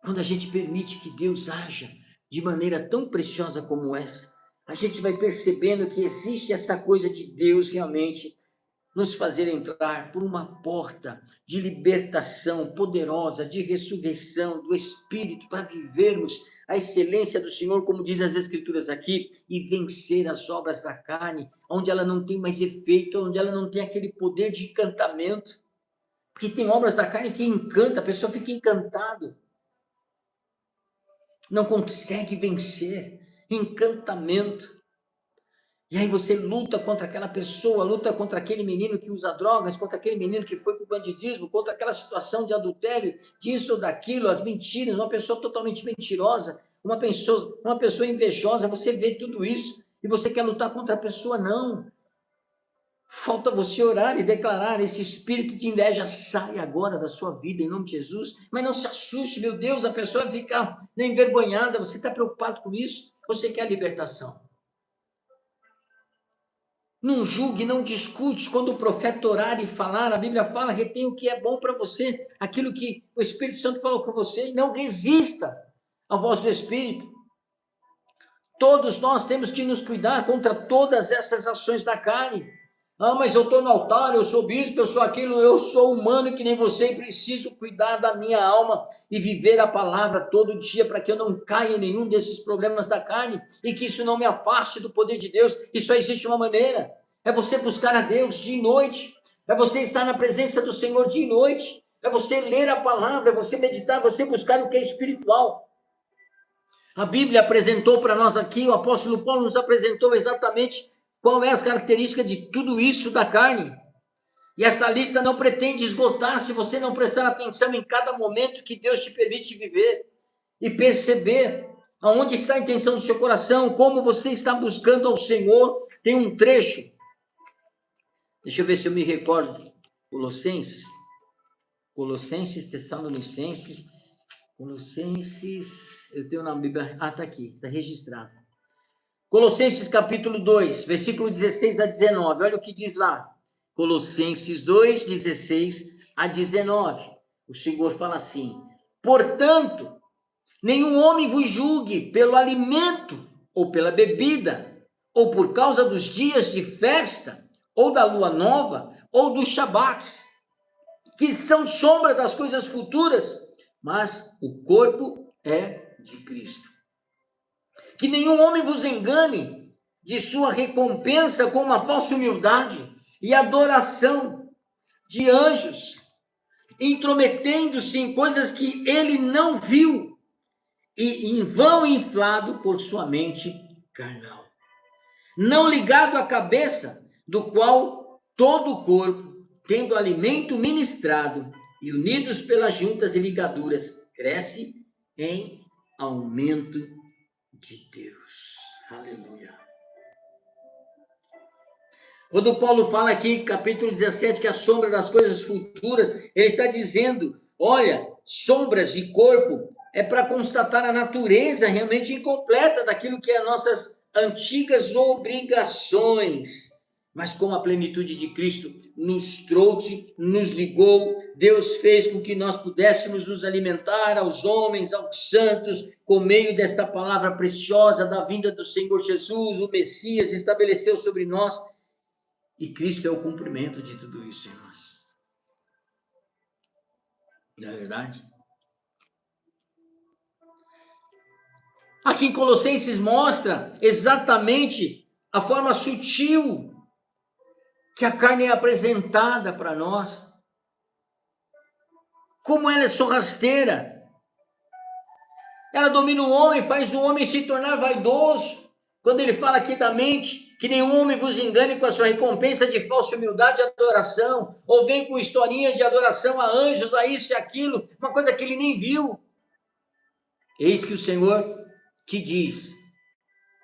quando a gente permite que Deus haja de maneira tão preciosa como essa, a gente vai percebendo que existe essa coisa de Deus realmente nos fazer entrar por uma porta de libertação poderosa, de ressurreição do Espírito, para vivermos a excelência do Senhor, como diz as Escrituras aqui, e vencer as obras da carne, onde ela não tem mais efeito, onde ela não tem aquele poder de encantamento. Porque tem obras da carne que encanta, a pessoa fica encantado. Não consegue vencer. Encantamento. E aí você luta contra aquela pessoa, luta contra aquele menino que usa drogas, contra aquele menino que foi para o bandidismo, contra aquela situação de adultério, disso ou daquilo, as mentiras, uma pessoa totalmente mentirosa, uma pessoa invejosa, você vê tudo isso e você quer lutar contra a pessoa, não. Falta você orar e declarar, esse espírito de inveja sai agora da sua vida, em nome de Jesus. Mas não se assuste, meu Deus, a pessoa fica envergonhada, você está preocupado com isso? Você quer a libertação? Não julgue, não discute. Quando o profeta orar e falar, a Bíblia fala, retém o que é bom para você, aquilo que o Espírito Santo falou com você, e não resista à voz do Espírito. Todos nós temos que nos cuidar contra todas essas ações da carne. Ah, mas eu estou no altar, eu sou bispo, eu sou aquilo, eu sou humano que nem você e preciso cuidar da minha alma e viver a palavra todo dia para que eu não caia em nenhum desses problemas da carne e que isso não me afaste do poder de Deus. E só existe uma maneira, é você buscar a Deus dia e noite, é você estar na presença do Senhor dia e noite, é você ler a palavra, é você meditar, você buscar o que é espiritual. A Bíblia apresentou para nós aqui, o apóstolo Paulo nos apresentou exatamente qual é as características de tudo isso da carne. E essa lista não pretende esgotar se você não prestar atenção em cada momento que Deus te permite viver e perceber aonde está a intenção do seu coração, como você está buscando ao Senhor. Tem um trecho Deixa eu ver se eu me recordo. Colossenses, Tessalonicenses, Colossenses, eu tenho na Bíblia, tá aqui, está registrado. Colossenses capítulo 2, versículo 16 a 19, olha o que diz lá. Colossenses 2, 16 a 19. O Senhor fala assim: portanto, nenhum homem vos julgue pelo alimento ou pela bebida, ou por causa dos dias de festa, ou da lua nova, ou dos shabates, que são sombra das coisas futuras, mas o corpo é de Cristo. Que nenhum homem vos engane de sua recompensa com uma falsa humildade e adoração de anjos, intrometendo-se em coisas que ele não viu e em vão inflado por sua mente carnal, não ligado à cabeça, do qual todo o corpo, tendo alimento ministrado e unidos pelas juntas e ligaduras, cresce em aumento de Deus. Aleluia. Quando Paulo fala aqui, capítulo 17, que a sombra das coisas futuras, ele está dizendo, olha, sombras de corpo é para constatar a natureza realmente incompleta daquilo que é nossas antigas obrigações. Mas com a plenitude de Cristo nos trouxe, nos ligou, Deus fez com que nós pudéssemos nos alimentar aos homens, aos santos, por meio desta palavra preciosa da vinda do Senhor Jesus, o Messias estabeleceu sobre nós. E Cristo é o cumprimento de tudo isso, irmãos. Não é verdade? Aqui em Colossenses mostra exatamente a forma sutil que a carne é apresentada para nós. Como ela é sorrasteira. Ela domina o homem, faz o homem se tornar vaidoso. Quando ele fala aqui da mente, que nenhum homem vos engane com a sua recompensa de falsa humildade e adoração, ou vem com historinha de adoração a anjos, a isso e aquilo, uma coisa que ele nem viu. Eis que o Senhor te diz,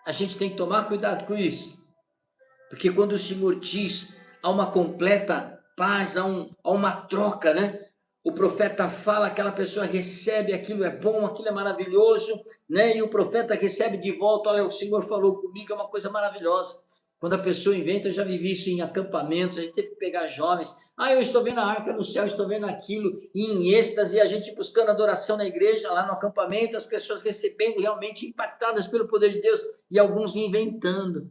a gente tem que tomar cuidado com isso, porque quando o Senhor diz, há uma completa paz, há uma troca, né? O profeta fala, aquela pessoa recebe, aquilo é bom, aquilo é maravilhoso, né? E o profeta recebe de volta, olha, o Senhor falou comigo, é uma coisa maravilhosa. Quando a pessoa inventa, eu já vivi isso em acampamentos, a gente teve que pegar jovens, eu estou vendo a arca no céu, estou vendo aquilo, e em êxtase, a gente buscando adoração na igreja, lá no acampamento, as pessoas recebendo, realmente impactadas pelo poder de Deus, e alguns inventando.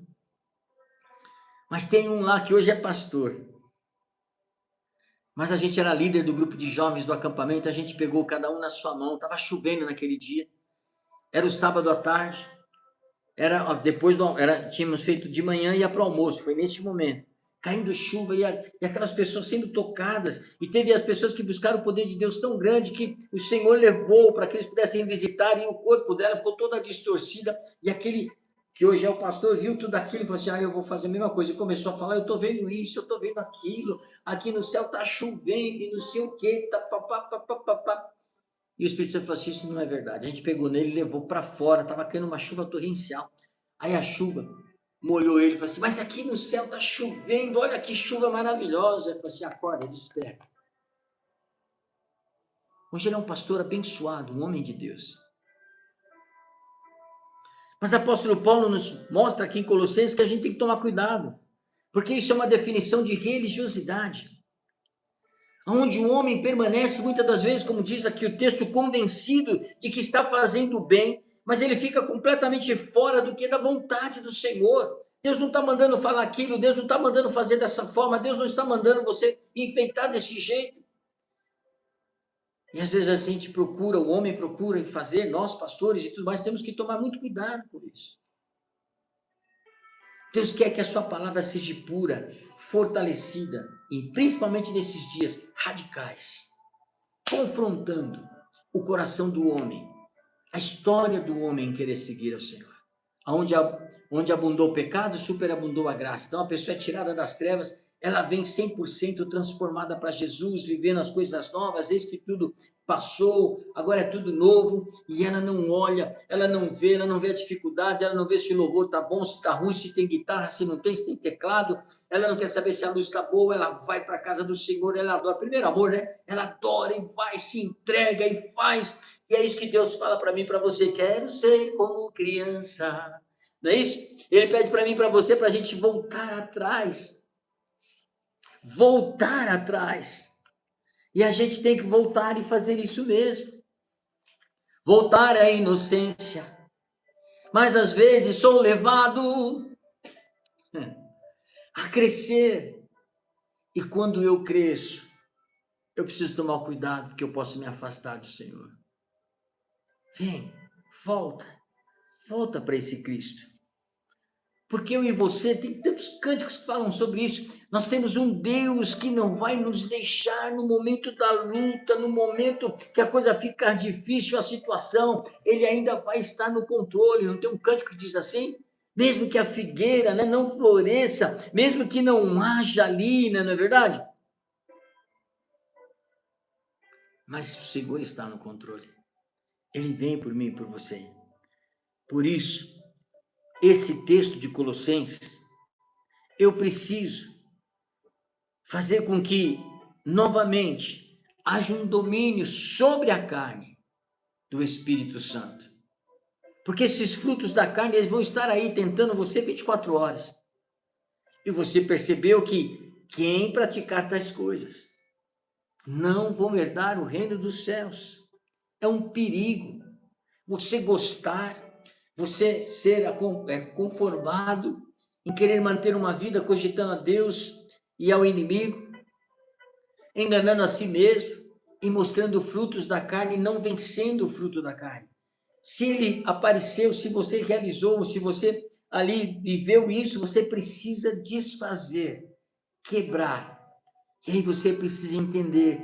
Mas tem um lá que hoje é pastor. Mas a gente era líder do grupo de jovens do acampamento, a gente pegou cada um na sua mão, estava chovendo naquele dia, era o sábado à tarde, tínhamos feito de manhã e ia para o almoço, foi neste momento, caindo chuva e aquelas pessoas sendo tocadas, e teve as pessoas que buscaram o poder de Deus tão grande que o Senhor levou para que eles pudessem visitar, e o corpo dela ficou toda distorcida, e aquele que hoje é o pastor, viu tudo aquilo e falou assim, eu vou fazer a mesma coisa, e começou a falar, eu estou vendo isso, eu estou vendo aquilo, aqui no céu está chovendo, e não sei o que, e o Espírito Santo falou assim, isso não é verdade, a gente pegou nele e levou para fora, estava caindo uma chuva torrencial, aí a chuva molhou ele, falou assim, mas aqui no céu está chovendo, olha que chuva maravilhosa, ele falou assim, acorda, desperta. Hoje ele é um pastor abençoado, um homem de Deus. Mas o apóstolo Paulo nos mostra aqui em Colossenses que a gente tem que tomar cuidado, porque isso é uma definição de religiosidade, onde o homem permanece muitas das vezes, como diz aqui o texto, convencido de que está fazendo bem, mas ele fica completamente fora do que é da vontade do Senhor. Deus não está mandando falar aquilo, Deus não está mandando fazer dessa forma, Deus não está mandando você enfeitar desse jeito. E às vezes a gente procura, o homem procura fazer, nós pastores e tudo mais, temos que tomar muito cuidado com isso. Deus quer que a sua palavra seja pura, fortalecida, e principalmente nesses dias radicais, confrontando o coração do homem, a história do homem em querer seguir ao Senhor. Onde abundou o pecado, superabundou a graça. Então a pessoa é tirada das trevas, ela vem 100% transformada para Jesus, vivendo as coisas novas, eis que tudo passou, agora é tudo novo, e ela não olha, ela não vê a dificuldade, ela não vê se o louvor está bom, se está ruim, se tem guitarra, se não tem, se tem teclado, ela não quer saber se a luz está boa, ela vai para a casa do Senhor, ela adora, primeiro amor, né? Ela adora e vai, se entrega e faz, e é isso que Deus fala para mim, para você, quero ser como criança, não é isso? Ele pede para mim, para você, para a gente voltar atrás, e a gente tem que voltar e fazer isso mesmo, voltar à inocência, mas às vezes sou levado a crescer, e quando eu cresço, eu preciso tomar cuidado, porque eu posso me afastar do Senhor. Vem, volta para esse Cristo. Porque eu e você, tem tantos cânticos que falam sobre isso. Nós temos um Deus que não vai nos deixar no momento da luta, no momento que a coisa fica difícil, a situação, Ele ainda vai estar no controle. Não tem um cântico que diz assim? Mesmo que a figueira, né, não floresça, mesmo que não haja ali, né, não é verdade? Mas o Senhor está no controle. Ele vem por mim e por você. Por isso, esse texto de Colossenses, eu preciso fazer com que, novamente, haja um domínio sobre a carne do Espírito Santo. Porque esses frutos da carne, eles vão estar aí tentando você 24 horas. E você percebeu que quem praticar tais coisas não vão herdar o reino dos céus. É um perigo você gostar, você ser conformado em querer manter uma vida cogitando a Deus e ao inimigo, enganando a si mesmo e mostrando frutos da carne, não vencendo o fruto da carne. Se ele apareceu, se você realizou, se você ali viveu isso, você precisa desfazer, quebrar. E aí você precisa entender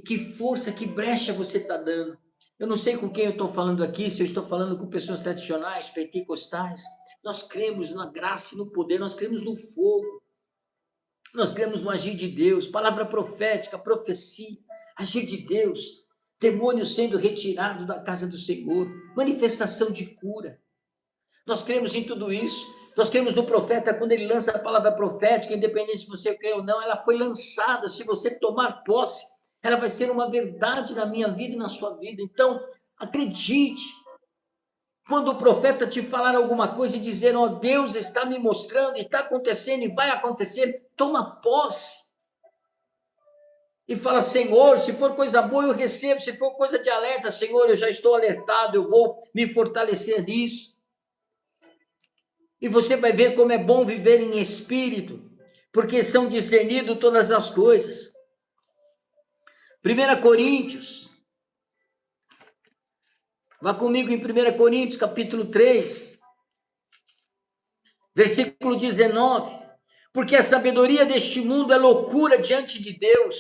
que força, que brecha você está dando. Eu não sei com quem eu estou falando aqui, se eu estou falando com pessoas tradicionais, pentecostais. Nós cremos na graça e no poder, nós cremos no fogo. Nós cremos no agir de Deus, palavra profética, profecia, agir de Deus, demônio sendo retirado da casa do Senhor, manifestação de cura. Nós cremos em tudo isso. Nós cremos no profeta, quando ele lança a palavra profética, independente se você crê ou não, ela foi lançada. Se você tomar posse, ela vai ser uma verdade na minha vida e na sua vida. Então, acredite. Quando o profeta te falar alguma coisa e dizer, ó, Deus está me mostrando e está acontecendo e vai acontecer, toma posse. E fala, Senhor, se for coisa boa eu recebo, se for coisa de alerta, Senhor, eu já estou alertado, eu vou me fortalecer nisso. E você vai ver como é bom viver em espírito, porque são discernidas todas as coisas. 1 Coríntios, vá comigo em 1 Coríntios, capítulo 3, versículo 19. Porque a sabedoria deste mundo é loucura diante de Deus,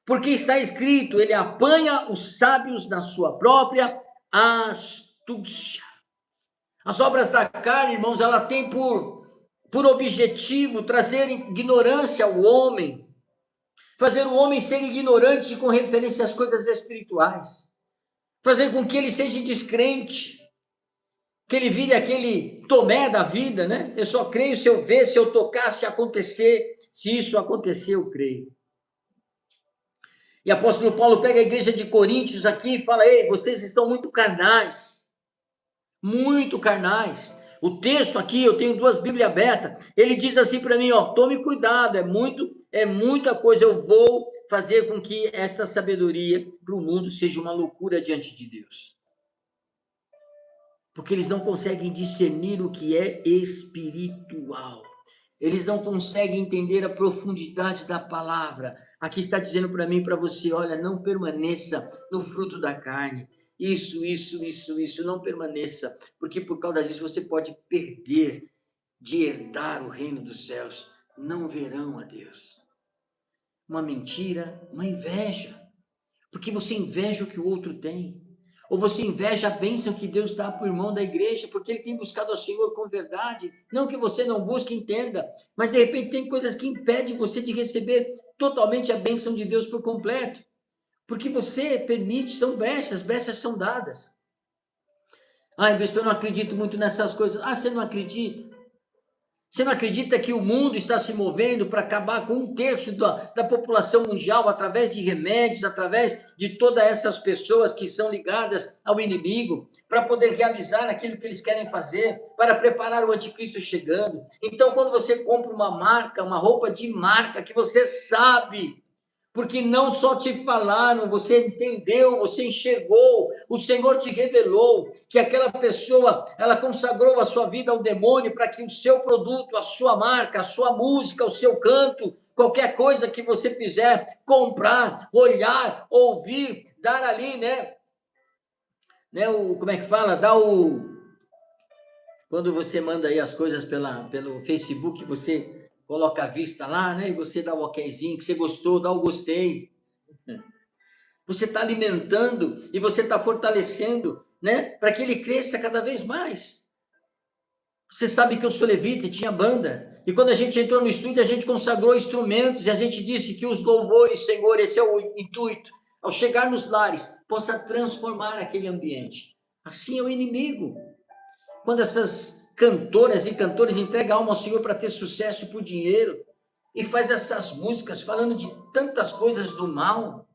porque está escrito, ele apanha os sábios na sua própria astúcia. As obras da carne, irmãos, ela tem por objetivo trazer ignorância ao homem, fazer o homem ser ignorante com referência às coisas espirituais, fazer com que ele seja descrente, que ele vire aquele Tomé da vida, né? Eu só creio se eu ver, se eu tocar, se acontecer, se isso acontecer, eu creio. E o apóstolo Paulo pega a igreja de Coríntios aqui e fala, ei, vocês estão muito carnais, muito carnais. O texto aqui, eu tenho duas Bíblias abertas, ele diz assim para mim, ó, tome cuidado, é muita coisa, eu vou fazer com que esta sabedoria para o mundo seja uma loucura diante de Deus. Porque eles não conseguem discernir o que é espiritual. Eles não conseguem entender a profundidade da palavra. Aqui está dizendo para mim e para você, olha, não permaneça no fruto da carne. Isso, não permaneça, porque por causa disso você pode perder de herdar o reino dos céus. Não verão a Deus. Uma mentira, uma inveja, porque você inveja o que o outro tem, ou você inveja a bênção que Deus dá para o irmão da igreja, porque ele tem buscado ao Senhor com verdade, não que você não busque, entenda, mas de repente tem coisas que impedem você de receber totalmente a bênção de Deus por completo. Porque você permite, são brechas são dadas. Ai, bispo, eu não acredito muito nessas coisas. Ah, você não acredita? Você não acredita que o mundo está se movendo para acabar com 1/3 da população mundial através de remédios, através de todas essas pessoas que são ligadas ao inimigo, para poder realizar aquilo que eles querem fazer, para preparar o anticristo chegando? Então, quando você compra uma marca, uma roupa de marca, que você sabe, porque não só te falaram, você entendeu, você enxergou, o Senhor te revelou que aquela pessoa, ela consagrou a sua vida ao demônio para que o seu produto, a sua marca, a sua música, o seu canto, qualquer coisa que você fizer, comprar, olhar, ouvir, dar ali, como é que fala? Quando você manda aí as coisas pelo Facebook, você coloca a vista lá, né? E você dá o okzinho, que você gostou, dá o gostei. Você está alimentando e você está fortalecendo, né? Para que ele cresça cada vez mais. Você sabe que eu sou levita e tinha banda. E quando a gente entrou no estúdio, a gente consagrou instrumentos e a gente disse que os louvores, Senhor, esse é o intuito, ao chegar nos lares, possa transformar aquele ambiente. Assim é o inimigo. Quando essas cantoras e cantores entregam a alma ao Senhor para ter sucesso por dinheiro e faz essas músicas falando de tantas coisas do mal,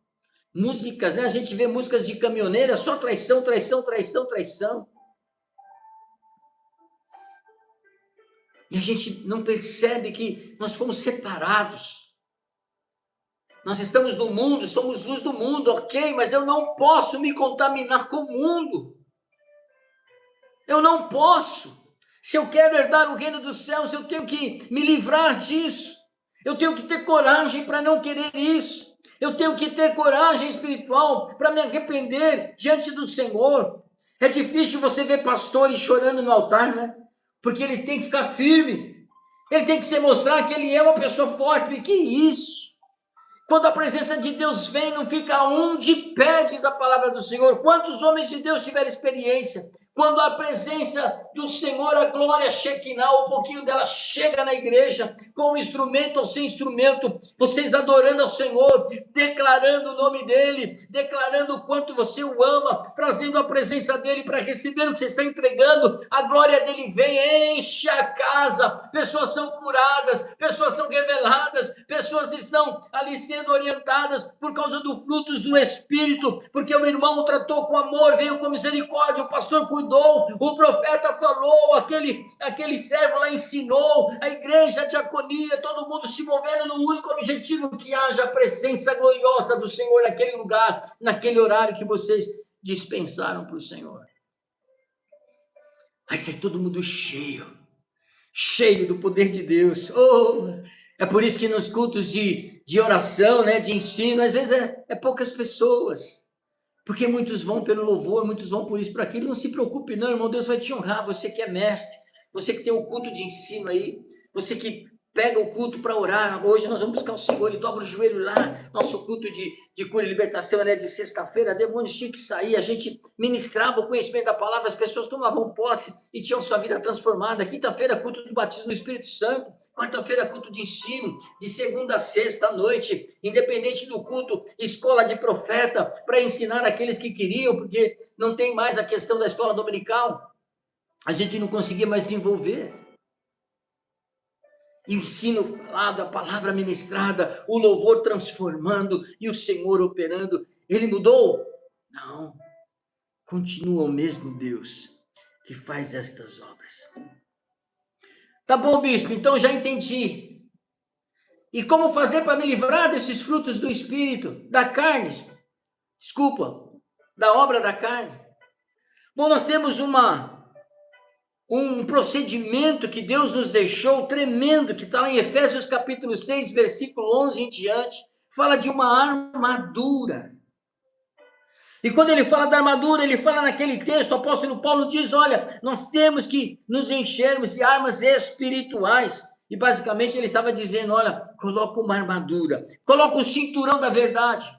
músicas, né? A gente vê músicas de caminhoneira, só traição, traição, traição, traição. E a gente não percebe que nós fomos separados. Nós estamos no mundo, somos luz do mundo, ok, mas eu não posso me contaminar com o mundo. Eu não posso. Se eu quero herdar o reino dos céus, eu tenho que me livrar disso. Eu tenho que ter coragem para não querer isso. Eu tenho que ter coragem espiritual para me arrepender diante do Senhor. É difícil você ver pastores chorando no altar, né? Porque ele tem que ficar firme. Ele tem que se mostrar que ele é uma pessoa forte. Que isso? Quando a presença de Deus vem, não fica um de pé, diz a palavra do Senhor. Quantos homens de Deus tiveram experiência? Quando a presença do Senhor, a glória Shekinah, um pouquinho dela chega na igreja, com instrumento ou sem instrumento, vocês adorando ao Senhor, declarando o nome dEle, declarando o quanto você o ama, trazendo a presença dEle para receber o que você está entregando, a glória dEle vem, enche a casa, pessoas são curadas, pessoas são reveladas, pessoas estão ali sendo orientadas por causa dos frutos do Espírito, porque o irmão tratou com amor, veio com misericórdia, o pastor cuidou, o profeta falou, aquele servo lá ensinou, a igreja, a diaconia, todo mundo se movendo no único objetivo, que haja a presença gloriosa do Senhor naquele lugar, naquele horário que vocês dispensaram para o Senhor. Vai ser todo mundo cheio do poder de Deus. É por isso que nos cultos de oração, né, de ensino, às vezes é poucas pessoas. Porque muitos vão pelo louvor, muitos vão por isso, por aquilo. Não se preocupe não, irmão, Deus vai te honrar. Você que é mestre, você que tem o culto de ensino aí, você que pega o culto para orar. Hoje nós vamos buscar o Senhor, ele dobra o joelho lá. Nosso culto de cura e libertação é de sexta-feira, demônios tinham que sair. A gente ministrava o conhecimento da palavra, as pessoas tomavam posse e tinham sua vida transformada. Quinta-feira, culto do batismo no Espírito Santo. Quarta-feira, culto de ensino, de segunda a sexta à noite, independente do culto, escola de profeta, para ensinar aqueles que queriam, porque não tem mais a questão da escola dominical, a gente não conseguia mais desenvolver. Ensino falado, a palavra ministrada, o louvor transformando e o Senhor operando. Ele mudou? Não. Continua o mesmo Deus que faz estas obras. Tá bom, bispo, então já entendi. E como fazer para me livrar desses frutos do Espírito, da carne? Desculpa, da obra da carne. Bom, nós temos um procedimento que Deus nos deixou tremendo, que está lá em Efésios capítulo 6, versículo 11 em diante, fala de uma armadura. E quando ele fala da armadura, ele fala naquele texto, o apóstolo Paulo diz, olha, nós temos que nos enchermos de armas espirituais. E basicamente ele estava dizendo, olha, coloca uma armadura, coloca o cinturão da verdade.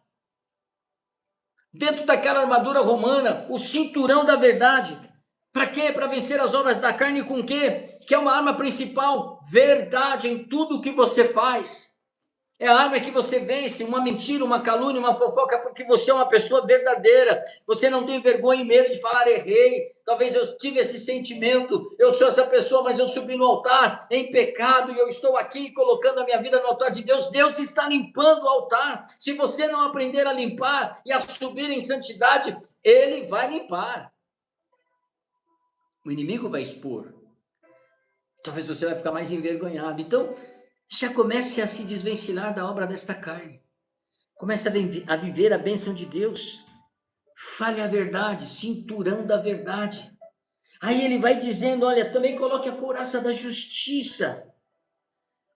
Dentro daquela armadura romana, o cinturão da verdade. Para quê? Para vencer as obras da carne com o quê? Que é uma arma principal, verdade em tudo que você faz. É a arma que você vence uma mentira, uma calúnia, uma fofoca, porque você é uma pessoa verdadeira. Você não tem vergonha e medo de falar errei. Talvez eu tive esse sentimento, eu sou essa pessoa, mas eu subi no altar em pecado e eu estou aqui colocando a minha vida no altar de Deus. Deus está limpando o altar. Se você não aprender a limpar e a subir em santidade, Ele vai limpar. O inimigo vai expor. Talvez você vai ficar mais envergonhado. Então, já comece a se desvencilhar da obra desta carne. Comece a viver a bênção de Deus. Fale a verdade, cinturão da verdade. Aí ele vai dizendo, olha, também coloque a couraça da justiça.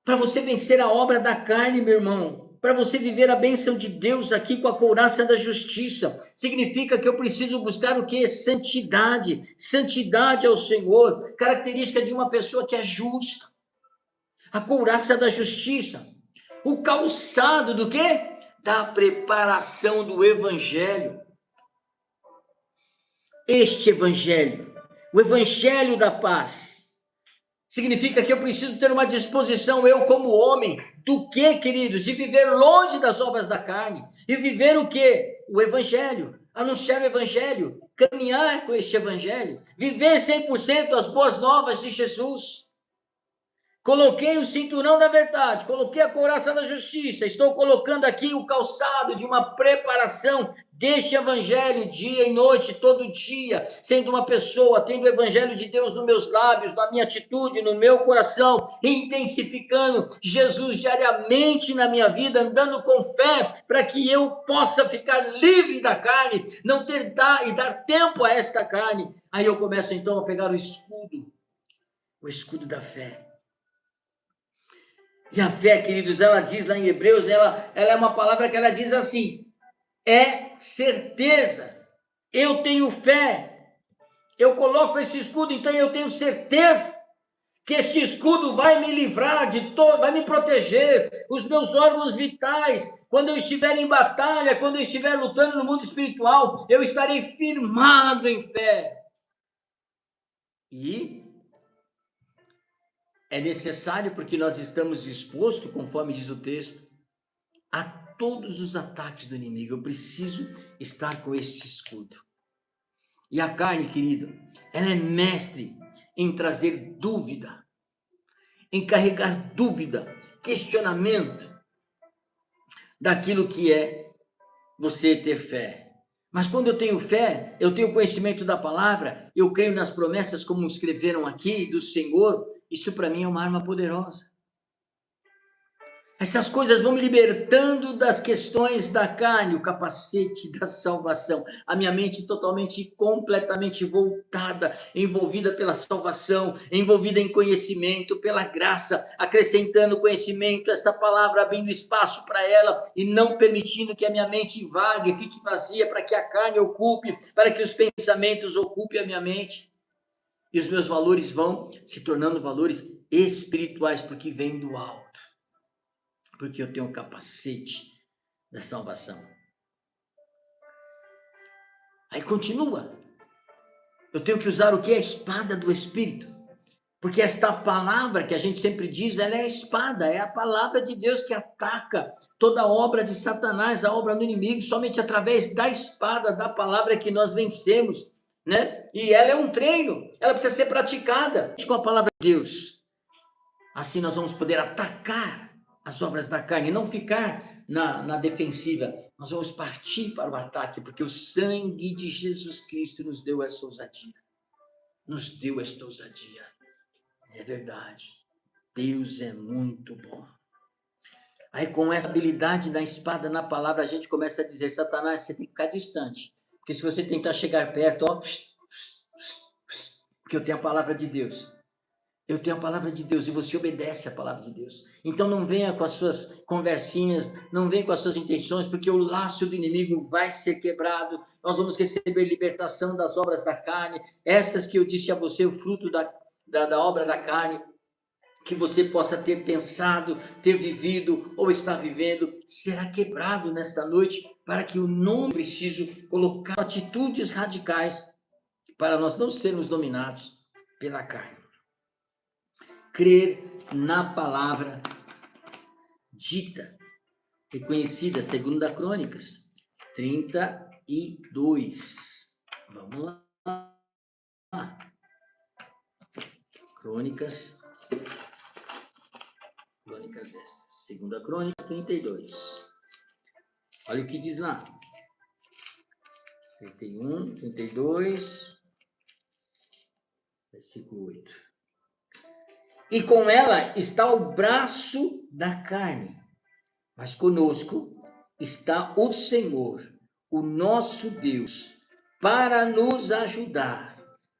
Para você vencer a obra da carne, meu irmão. Para você viver a bênção de Deus aqui com a couraça da justiça. Significa que eu preciso buscar o quê? Santidade. Santidade ao Senhor. Característica de uma pessoa que é justa. A couraça da justiça. O calçado do quê? Da preparação do evangelho. Este evangelho, o evangelho da paz, significa que eu preciso ter uma disposição, eu como homem, do que, queridos? De viver longe das obras da carne. E viver o que? O evangelho. Anunciar o evangelho. Caminhar com este evangelho. Viver 100% as boas novas de Jesus. Coloquei o cinturão da verdade, coloquei a couraça da justiça, estou colocando aqui o calçado de uma preparação deste evangelho dia e noite, todo dia, sendo uma pessoa, tendo o evangelho de Deus nos meus lábios, na minha atitude, no meu coração, intensificando Jesus diariamente na minha vida, andando com fé, para que eu possa ficar livre da carne, não ter e dar tempo a esta carne. Aí eu começo então a pegar o escudo da fé. E a fé, queridos, ela diz lá em Hebreus, ela é uma palavra que ela diz assim, é certeza, eu tenho fé, eu coloco esse escudo, então eu tenho certeza que este escudo vai me livrar de todo, vai me proteger, os meus órgãos vitais, quando eu estiver em batalha, quando eu estiver lutando no mundo espiritual, eu estarei firmado em fé. E é necessário porque nós estamos expostos, conforme diz o texto, a todos os ataques do inimigo. Eu preciso estar com esse escudo. E a carne, querido, ela é mestre em trazer dúvida, em carregar dúvida, questionamento daquilo que é você ter fé. Mas quando eu tenho fé, eu tenho conhecimento da palavra, eu creio nas promessas como escreveram aqui do Senhor, isso para mim é uma arma poderosa. Essas coisas vão me libertando das questões da carne, o capacete da salvação. A minha mente totalmente e completamente voltada, envolvida pela salvação, envolvida em conhecimento, pela graça, acrescentando conhecimento, esta palavra abrindo espaço para ela e não permitindo que a minha mente vague, fique vazia, para que a carne ocupe, para que os pensamentos ocupem a minha mente. E os meus valores vão se tornando valores espirituais, porque vêm do alto. Porque eu tenho o capacete da salvação. Aí continua. Eu tenho que usar o que? A espada do Espírito. Porque esta palavra que a gente sempre diz, ela é a espada, é a palavra de Deus que ataca toda a obra de Satanás, a obra do inimigo, somente através da espada, da palavra que nós vencemos, né? E ela é um treino, ela precisa ser praticada com a palavra de Deus. Assim nós vamos poder atacar as obras da carne, não ficar na defensiva. Nós vamos partir para o ataque, porque o sangue de Jesus Cristo nos deu essa ousadia. Nos deu esta ousadia. É verdade. Deus é muito bom. Aí com essa habilidade da espada na palavra, a gente começa a dizer, Satanás, você tem que ficar distante. Porque se você tentar chegar perto, ó, porque eu tenho a palavra de Deus. Eu tenho a palavra de Deus e você obedece a palavra de Deus. Então não venha com as suas conversinhas, não venha com as suas intenções, porque o laço do inimigo vai ser quebrado. Nós vamos receber libertação das obras da carne, essas que eu disse a você, o fruto da obra da carne, que você possa ter pensado, ter vivido ou estar vivendo, será quebrado nesta noite, para que o nome preciso colocar atitudes radicais para nós não sermos dominados pela carne. Crer na palavra dita. reconhecida, segunda Crônicas 32. Vamos lá. Crônicas extras. Segunda Crônicas 32. Olha o que diz lá. 31, 32, versículo 8. E com ela está o braço da carne, mas conosco está o Senhor, o nosso Deus, para nos ajudar,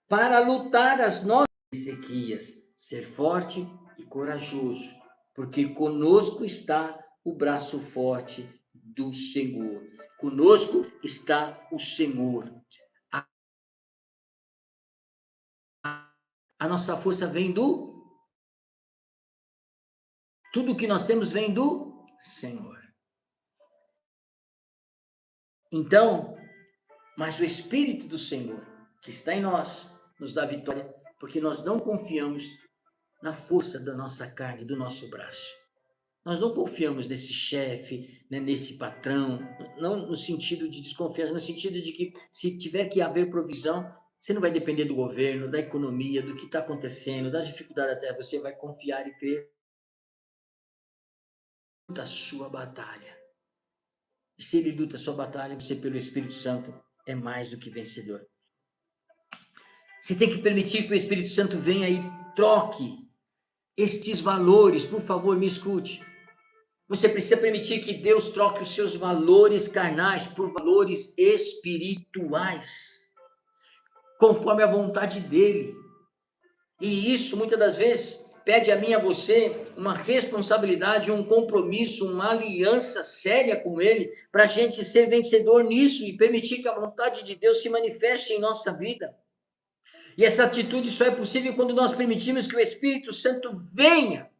para lutar as nossas Ezequias, ser forte e corajoso, porque conosco está o braço forte do Senhor. Conosco está o Senhor. A nossa força vem tudo que nós temos vem do Senhor. Então, mas o Espírito do Senhor, que está em nós, nos dá vitória, porque nós não confiamos na força da nossa carne, do nosso braço. Nós não confiamos nesse chefe, né, nesse patrão, não no sentido de desconfiança, no sentido de que se tiver que haver provisão, você não vai depender do governo, da economia, do que está acontecendo, das dificuldades até, você vai confiar e crer da sua batalha. E se ele luta a sua batalha, você pelo Espírito Santo é mais do que vencedor. Você tem que permitir que o Espírito Santo venha e troque estes valores. Por favor, me escute. Você precisa permitir que Deus troque os seus valores carnais por valores espirituais, conforme a vontade dele. E isso, muitas das vezes, pede a mim e a você uma responsabilidade, um compromisso, uma aliança séria com ele, para a gente ser vencedor nisso e permitir que a vontade de Deus se manifeste em nossa vida. E essa atitude só é possível quando nós permitimos que o Espírito Santo venha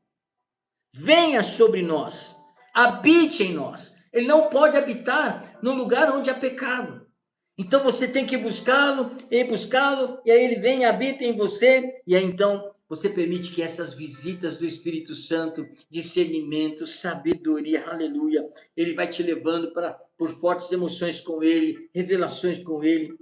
sobre nós, habite em nós. Ele não pode habitar no lugar onde há pecado. Então você tem que buscá-lo, e aí ele vem e habita em você, e aí então você permite que essas visitas do Espírito Santo, discernimento, sabedoria, aleluia, ele vai te levando por fortes emoções com ele, revelações com ele.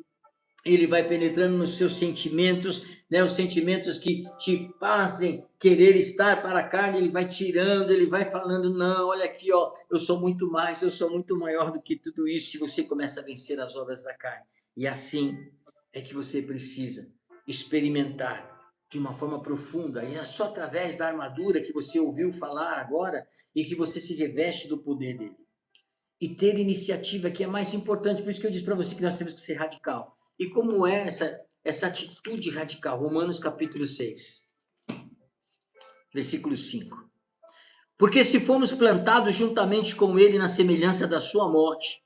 Ele vai penetrando nos seus sentimentos, né? Os sentimentos que te fazem querer estar para a carne, ele vai tirando, ele vai falando, não, olha aqui, ó, eu sou muito mais, eu sou muito maior do que tudo isso, e você começa a vencer as obras da carne. E assim é que você precisa experimentar de uma forma profunda, e é só através da armadura que você ouviu falar agora, e que você se reveste do poder dele. E ter iniciativa, que é mais importante, por isso que eu disse para você que nós temos que ser radical. E como é essa atitude radical? Romanos capítulo 6, versículo 5. Porque se fomos plantados juntamente com ele na semelhança da sua morte,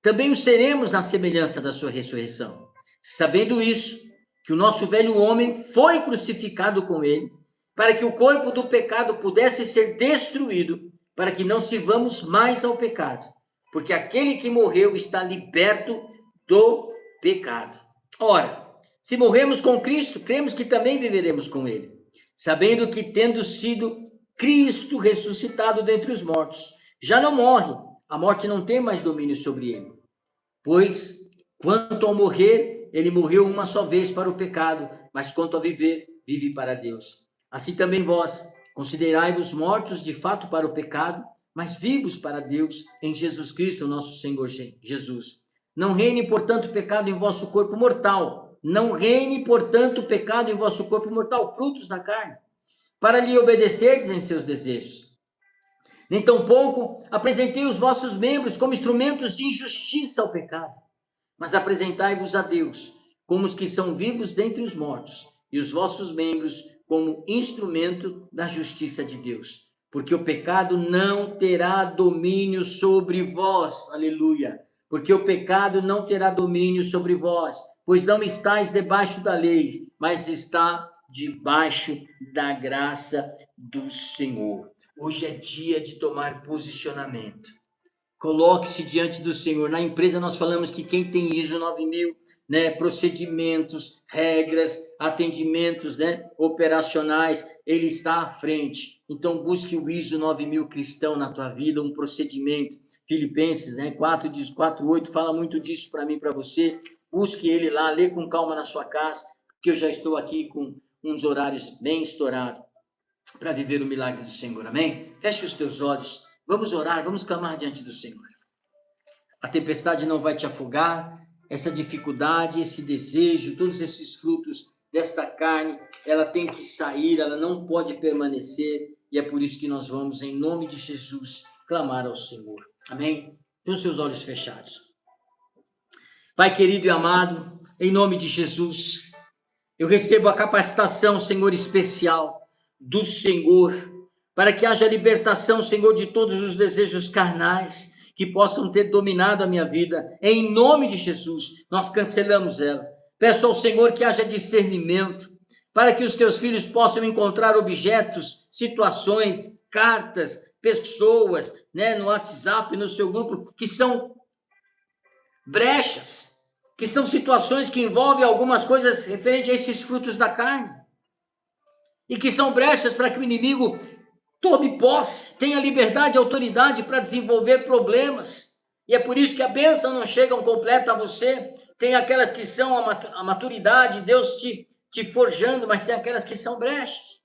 também o seremos na semelhança da sua ressurreição. Sabendo isso, que o nosso velho homem foi crucificado com ele, para que o corpo do pecado pudesse ser destruído, para que não sirvamos mais ao pecado. Porque aquele que morreu está liberto do pecado. Ora, se morremos com Cristo, cremos que também viveremos com ele, sabendo que, tendo sido Cristo ressuscitado dentre os mortos, já não morre, a morte não tem mais domínio sobre ele. Pois, quanto ao morrer, ele morreu uma só vez para o pecado, mas quanto a viver, vive para Deus. Assim também vós, considerai-vos mortos de fato para o pecado, mas vivos para Deus em Jesus Cristo, nosso Senhor Jesus. Não reine, portanto, pecado em vosso corpo mortal. Não reine, portanto, pecado em vosso corpo mortal, frutos da carne, para lhe obedecerdes em seus desejos. Nem tampouco apresentei os vossos membros como instrumentos de injustiça ao pecado, mas apresentai-vos a Deus como os que são vivos dentre os mortos, e os vossos membros como instrumento da justiça de Deus. Porque o pecado não terá domínio sobre vós, aleluia. Porque o pecado não terá domínio sobre vós, pois não estáis debaixo da lei, mas está debaixo da graça do Senhor. Hoje é dia de tomar posicionamento. Coloque-se diante do Senhor. Na empresa nós falamos que quem tem ISO 9000, né, procedimentos, regras, atendimentos, né, operacionais, ele está à frente. Então, busque o ISO 9000 cristão na tua vida, um procedimento. Filipenses, né, 4:8 fala muito disso para mim, para você. Busque ele lá, lê com calma na sua casa, porque eu já estou aqui com uns horários bem estourados para viver o milagre do Senhor, amém? Feche os teus olhos, vamos orar, vamos clamar diante do Senhor. A tempestade não vai te afogar, essa dificuldade, esse desejo, todos esses frutos desta carne, ela tem que sair, ela não pode permanecer, e é por isso que nós vamos, em nome de Jesus, clamar ao Senhor, amém? Com seus olhos fechados. Pai querido e amado, em nome de Jesus, eu recebo a capacitação, Senhor, especial do Senhor, para que haja libertação, Senhor, de todos os desejos carnais que possam ter dominado a minha vida. Em nome de Jesus, nós cancelamos ela. Peço ao Senhor que haja discernimento, para que os teus filhos possam encontrar objetos, situações, cartas, pessoas, né, no WhatsApp, no seu grupo, que são brechas, que são situações que envolvem algumas coisas referentes a esses frutos da carne, e que são brechas para que o inimigo tome posse, tenha liberdade e autoridade para desenvolver problemas. E é por isso que a bênção não chega completa a você. Tem aquelas que são a maturidade, Deus te forjando, mas tem aquelas que são brechas.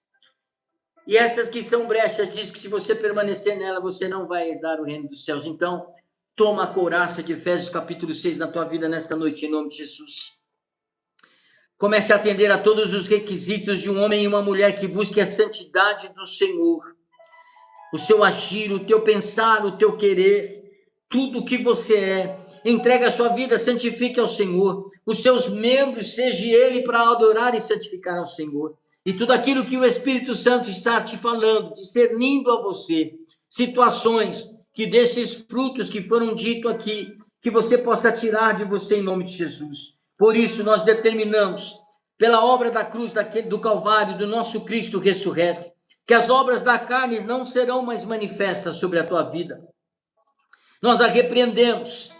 E essas que são brechas, diz que se você permanecer nela, você não vai herdar o reino dos céus. Então, toma a couraça de Efésios capítulo 6 na tua vida nesta noite, em nome de Jesus. Comece a atender a todos os requisitos de um homem e uma mulher que busque a santidade do Senhor. O seu agir, o teu pensar, o teu querer, tudo o que você é. Entrega a sua vida, santifique ao Senhor. Os seus membros, seja ele para adorar e santificar ao Senhor. E tudo aquilo que o Espírito Santo está te falando, discernindo a você, situações que desses frutos que foram ditos aqui, que você possa tirar de você em nome de Jesus. Por isso nós determinamos, pela obra da cruz do Calvário, do nosso Cristo ressurreto, que as obras da carne não serão mais manifestas sobre a tua vida. Nós a repreendemos,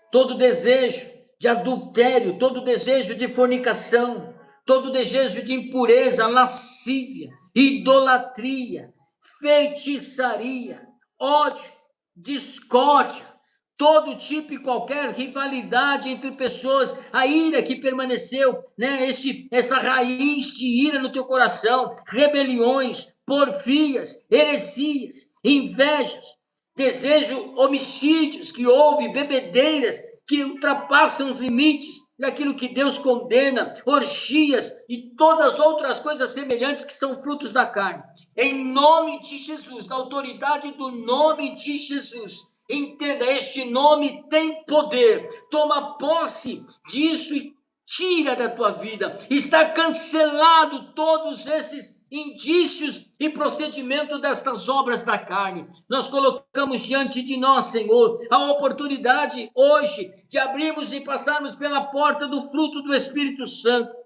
todo desejo de adultério, todo desejo de fornicação, todo desejo de impureza, lascívia, idolatria, feitiçaria, ódio, discórdia, todo tipo e qualquer rivalidade entre pessoas, a ira que permaneceu, né? Essa raiz de ira no teu coração, rebeliões, porfias, heresias, invejas, desejo, homicídios que houve, bebedeiras que ultrapassam os limites daquilo que Deus condena, orgias e todas as outras coisas semelhantes que são frutos da carne. Em nome de Jesus, na autoridade do nome de Jesus, entenda, este nome tem poder. Toma posse disso e tira da tua vida. Está cancelado todos esses indícios e procedimento destas obras da carne. Nós colocamos diante de nós, Senhor, a oportunidade hoje de abrirmos e passarmos pela porta do fruto do Espírito Santo,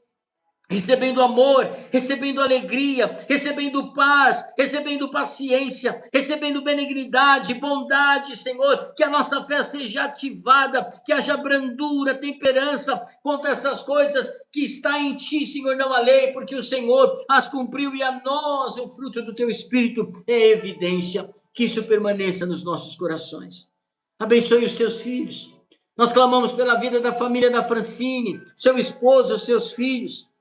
recebendo amor, recebendo alegria, recebendo paz, recebendo paciência, recebendo benignidade, bondade, Senhor, que a nossa fé seja ativada, que haja brandura, temperança contra essas coisas que está em ti, Senhor, não a lei, porque o Senhor as cumpriu e a nós o fruto do teu Espírito é evidência, que isso permaneça nos nossos corações. Abençoe os teus filhos. Nós clamamos pela vida da família da Francine, seu esposo, seus filhos,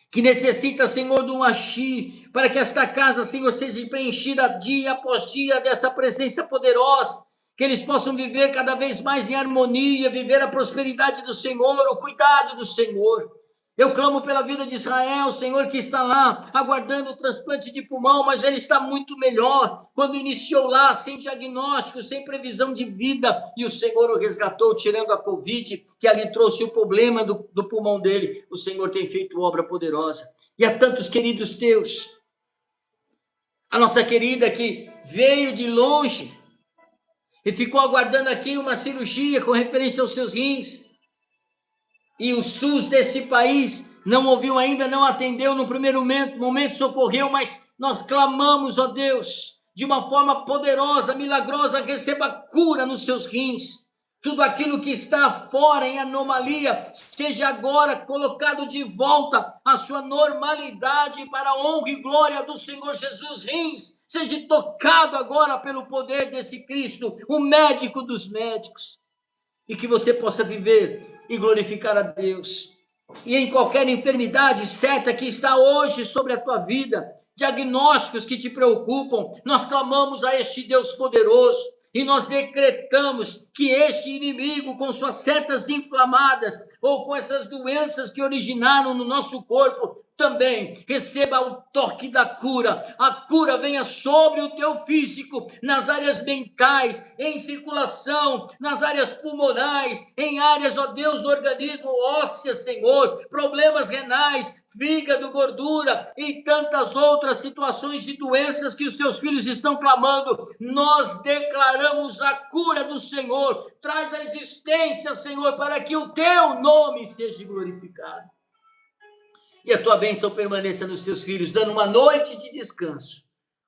que necessita, Senhor, de um agir, para que esta casa, Senhor, seja preenchida dia após dia dessa presença poderosa, que eles possam viver cada vez mais em harmonia, viver a prosperidade do Senhor, o cuidado do Senhor. Eu clamo pela vida de Israel, Senhor, que está lá aguardando o transplante de pulmão, mas ele está muito melhor. Quando iniciou lá, sem diagnóstico, sem previsão de vida, e o Senhor o resgatou, tirando a Covid, que ali trouxe o problema do pulmão dele. O Senhor tem feito obra poderosa. E há tantos queridos teus. A nossa querida que veio de longe e ficou aguardando aqui uma cirurgia com referência aos seus rins. E o SUS desse país não ouviu ainda, não atendeu no primeiro momento, socorreu, mas nós clamamos, ó Deus, de uma forma poderosa, milagrosa, receba cura nos seus rins. Tudo aquilo que está fora em anomalia, seja agora colocado de volta à sua normalidade para a honra e glória do Senhor Jesus. Rins, seja tocado agora pelo poder desse Cristo, o médico dos médicos, e que você possa viver e glorificar a Deus. E em qualquer enfermidade certa que está hoje sobre a tua vida, diagnósticos que te preocupam, nós clamamos a este Deus poderoso e nós decretamos que este inimigo, com suas setas inflamadas ou com essas doenças que originaram no nosso corpo, também receba o toque da cura. A cura venha sobre o teu físico, nas áreas mentais, em circulação, nas áreas pulmonares, em áreas, ó Deus, do organismo óssea, Senhor, problemas renais, fígado, gordura e tantas outras situações de doenças que os teus filhos estão clamando. Nós declaramos a cura do Senhor. Traz a existência, Senhor, para que o teu nome seja glorificado. E a tua bênção permaneça nos teus filhos, dando uma noite de descanso,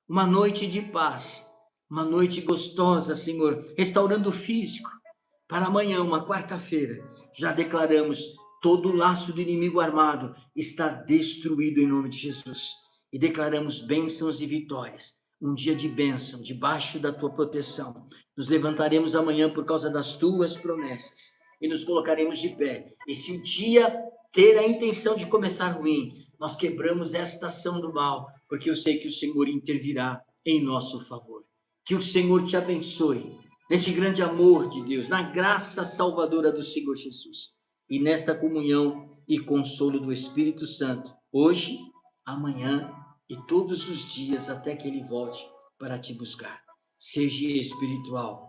uma noite de paz, uma noite gostosa, Senhor, restaurando o físico. Para amanhã, uma quarta-feira, já declaramos: todo o laço do inimigo armado está destruído em nome de Jesus. E declaramos bênçãos e vitórias. Um dia de bênção, debaixo da tua proteção. Nos levantaremos amanhã por causa das tuas promessas. E nos colocaremos de pé. E se o dia ter a intenção de começar ruim, nós quebramos esta ação do mal, porque eu sei que o Senhor intervirá em nosso favor. Que o Senhor te abençoe, nesse grande amor de Deus, na graça salvadora do Senhor Jesus, e nesta comunhão e consolo do Espírito Santo, hoje, amanhã e todos os dias, até que Ele volte para te buscar. Seja espiritual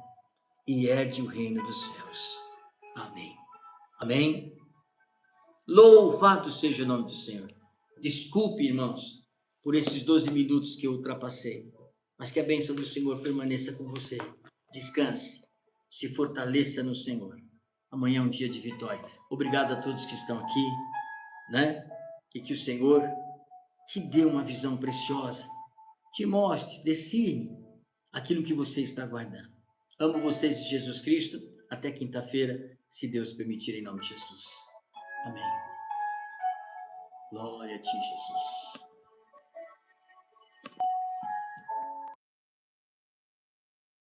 e herde o reino dos céus. Amém. Amém. Louvado seja o nome do Senhor. Desculpe, irmãos, por esses 12 minutos que eu ultrapassei, mas que a bênção do Senhor permaneça com você. Descanse, se fortaleça no Senhor. Amanhã é um dia de vitória. Obrigado a todos que estão aqui, né? E que o Senhor te dê uma visão preciosa, te mostre, decide aquilo que você está guardando. Amo vocês de Jesus Cristo. Até quinta-feira, se Deus permitir, em nome de Jesus. Amém. Glória a ti, Jesus.